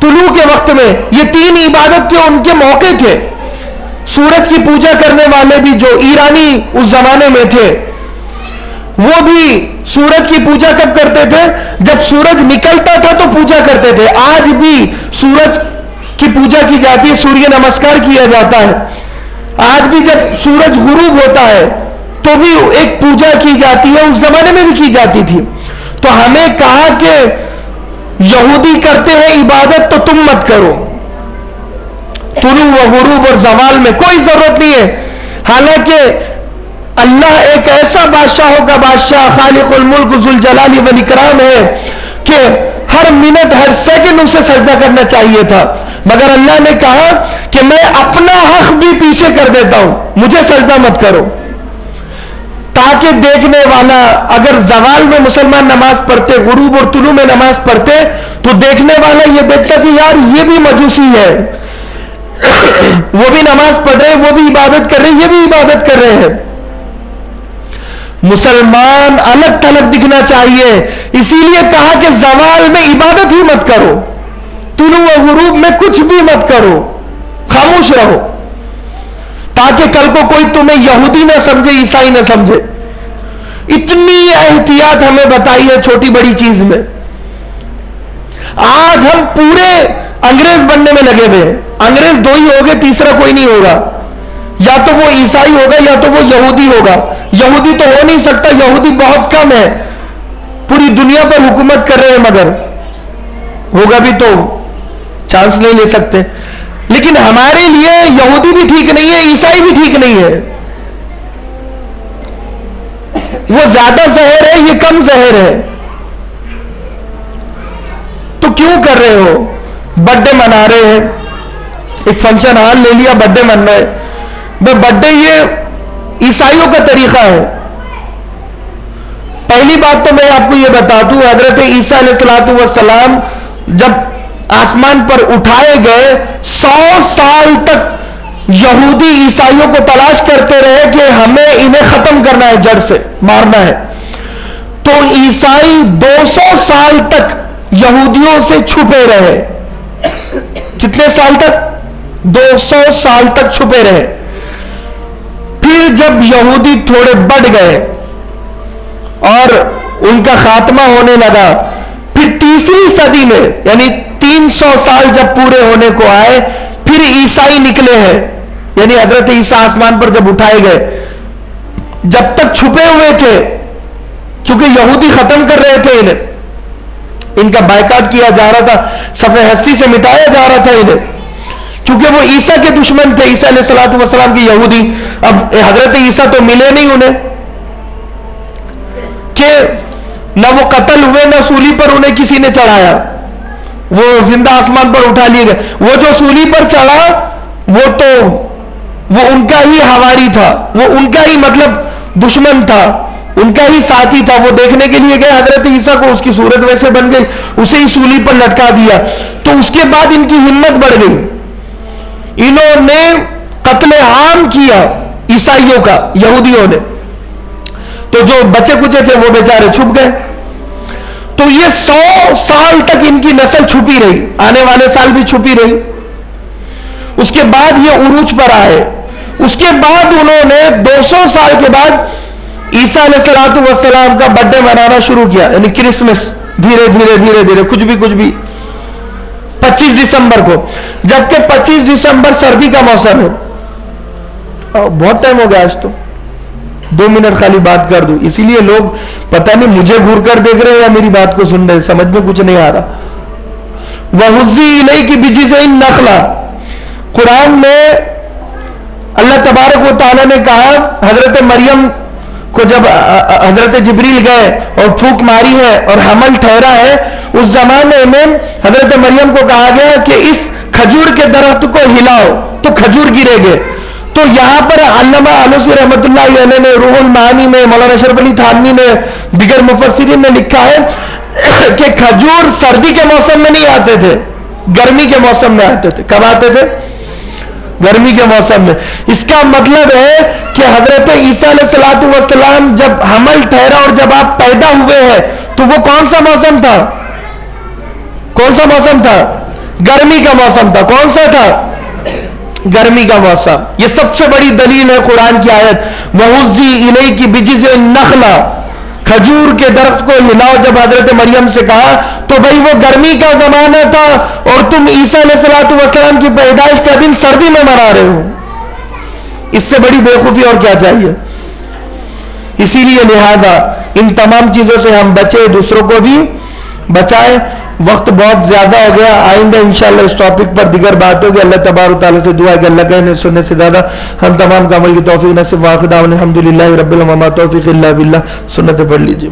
طلوع کے وقت میں. یہ تین عبادت کے ان کے موقع تھے. سورج کی پوجا کرنے والے بھی جو ایرانی اس زمانے میں تھے، وہ بھی سورج کی پوجا کب کرتے تھے؟ جب سورج نکلتا تھا تو پوجا کرتے تھے. آج بھی سورج کی پوجا کی جاتی ہے، سوریہ نمسکار کیا جاتا ہے. آج بھی جب سورج غروب ہوتا ہے تو بھی ایک پوجا کی جاتی ہے، اس زمانے میں بھی کی جاتی تھی. تو ہمیں کہا کہ یہودی کرتے ہیں عبادت تو تم مت کرو. طلوع و غروب اور زوال میں کوئی ضرورت نہیں ہے. حالانکہ اللہ ایک ایسا بادشاہوں کا بادشاہ، خالق الملک ذوالجلال والاکرام ہے کہ ہر منٹ ہر سیکنڈ اسے سجدہ کرنا چاہیے تھا، مگر اللہ نے کہا کہ میں اپنا حق بھی پیچھے کر دیتا ہوں، مجھے سجدہ مت کرو. تاکہ دیکھنے والا اگر زوال میں مسلمان نماز پڑھتے، غروب اور طلوع میں نماز پڑھتے، تو دیکھنے والا یہ دیکھتا کہ یار یہ بھی مجوسی ہے، وہ بھی نماز پڑھ رہے، وہ بھی عبادت کر رہے، یہ بھی عبادت کر رہے ہیں. مسلمان الگ تھلگ دکھنا چاہیے، اسی لیے کہا کہ زوال میں عبادت ہی مت کرو، طلوع و غروب میں کچھ بھی مت کرو، خاموش رہو، تاکہ کل کو کوئی تمہیں یہودی نہ سمجھے، عیسائی نہ سمجھے. اتنی احتیاط ہمیں بتائی ہے چھوٹی بڑی چیز میں. آج ہم پورے انگریز بننے میں لگے ہوئے ہیں. انگریز دو ہی ہوگے، تیسرا کوئی نہیں ہوگا. یا تو وہ عیسائی ہوگا یا تو وہ یہودی ہوگا. یہودی تو ہو نہیں سکتا، یہودی بہت کم ہے، پوری دنیا پر حکومت کر رہے ہیں، مگر ہوگا بھی تو چانس نہیں لے سکتے. لیکن ہمارے لیے یہودی بھی ٹھیک نہیں ہے، عیسائی بھی ٹھیک نہیں ہے. وہ زیادہ زہر ہے، یہ کم زہر ہے. تو کیوں کر رہے ہو؟ برتھ ڈے منا رہے ہیں، ایک فنکشن ہال لے لیا، برتھ ڈے من رہا ہے. برتھ ڈے یہ عیسائیوں کا طریقہ ہے. پہلی بات تو میں آپ کو یہ بتا دوں، حضرت عیسیٰ علیہ السلام جب آسمان پر اٹھائے گئے، 100 سال تک یہودی عیسائیوں کو تلاش کرتے رہے کہ ہمیں انہیں ختم کرنا ہے، جڑ سے مارنا ہے. تو عیسائی 200 سال تک یہودیوں سے چھپے رہے. کتنے سال تک؟ 200 سال تک چھپے رہے. پھر جب یہودی تھوڑے بڑھ گئے اور ان کا خاتمہ ہونے لگا، پھر تیسری صدی میں یعنی 300 سال جب پورے ہونے کو آئے، پھر عیسائی نکلے ہیں. یعنی حضرت عیسیٰ آسمان پر جب اٹھائے گئے، جب تک چھپے ہوئے تھے، کیونکہ یہودی ختم کر رہے تھے انہیں، ان کا بائیکاٹ کیا جا رہا تھا، صفحہ ہستی سے مٹایا جا رہا تھا انہیں. چونکہ وہ عیسیٰ کے دشمن تھے، عیسیٰ علیہ السلام کی یہودی. اب حضرت عیسیٰ تو ملے نہیں انہیں، کہ نہ وہ قتل ہوئے نہ سولی پر انہیں کسی نے چڑھایا، وہ زندہ آسمان پر اٹھا لیے گئے. وہ جو سولی پر چڑھا وہ ان کا ہی حواری تھا، وہ ان کا ہی مطلب دشمن تھا، ان کا ہی ساتھی تھا. وہ دیکھنے کے لیے گئے حضرت عیسیٰ کو، اس کی صورت ویسے بن گئی، اسے ہی سولی پر لٹکا دیا. تو اس کے بعد ان کی ہمت بڑھ گئی، انہوں نے قتل عام کیا عیسائیوں کا، یہودیوں نے. تو جو بچے کچے تھے وہ بیچارے چھپ گئے. تو یہ 100 سال تک ان کی نسل چھپی رہی، آنے والے سال بھی چھپی رہی. اس کے بعد یہ عروج پر آئے. اس کے بعد انہوں نے 200 سال کے بعد عیسیٰ علیہ السلام کا برتھ ڈے منانا شروع کیا، یعنی کرسمس. دھیرے دھیرے کچھ بھی 25 دسمبر کو، جبکہ 25 دسمبر سردی کا موسم ہے. بہت ٹائم ہو گیا، آج تو 2 منٹ خالی بات کر دوں، اسی لیے لوگ پتہ نہیں مجھے گھور کر دیکھ رہے ہیں یا میری بات کو سن رہے ہیں، سمجھ میں کچھ نہیں آ رہا. وَهُزِّي إِلَيْكِ بِجِذْعِ النَّخْلَةِ، قرآن میں اللہ تبارک و تعالیٰ نے کہا حضرت مریم کو جب حضرت جبریل گئے اور پھونک ماری ہے اور حمل ٹھہرا ہے، اس زمانے میں حضرت مریم کو کہا گیا کہ اس کھجور کے درخت کو ہلاؤ تو کھجور گرے گے. تو یہاں پر علامہ آلوسی رحمۃ اللہ علیہ نے روح المعانی میں، مولانا اشرف علی تھانوی نے، دیگر مفسرین نے لکھا ہے کہ کھجور سردی کے موسم میں نہیں آتے تھے، گرمی کے موسم میں آتے تھے. کب آتے تھے؟ گرمی کے موسم میں. اس کا مطلب ہے کہ حضرت عیسیٰ علیہ السلام جب حمل ٹھہرا اور جب آپ پیدا ہوئے ہیں تو وہ کون سا موسم تھا؟ کون سا موسم تھا؟ گرمی کا موسم تھا. کون سا تھا؟ گرمی کا موسم. یہ سب سے بڑی دلیل ہے قرآن کی آیت وَهُزِّي إِلَيْكِ بِجِذْعِ النَّخْلَةِ، کھجور کے درخت کو ہلاؤ. جب حضرت مریم سے کہا تو بھائی وہ گرمی کا زمانہ تھا اور تم عیسیٰ علیہ السلام کی پیدائش کا دن سردی میں منا رہے ہو. اس سے بڑی بےوقوفی اور کیا چاہیے؟ اسی لیے لہذا ان تمام چیزوں سے ہم بچے، دوسروں کو بھی بچائیں. وقت بہت زیادہ ہو گیا، آئندہ انشاءاللہ اس ٹاپک پر دیگر بات ہوگی. اللہ تبارک و تعالیٰ سے دعا ہے کہ اللہ کہنے سننے سے زیادہ ہم تمام کا عمل کی توفیق نصیب. واخر دعوانا الحمدللہ رب العالمین، توفیق اللہ باللہ. سنت پڑھ لیجیے.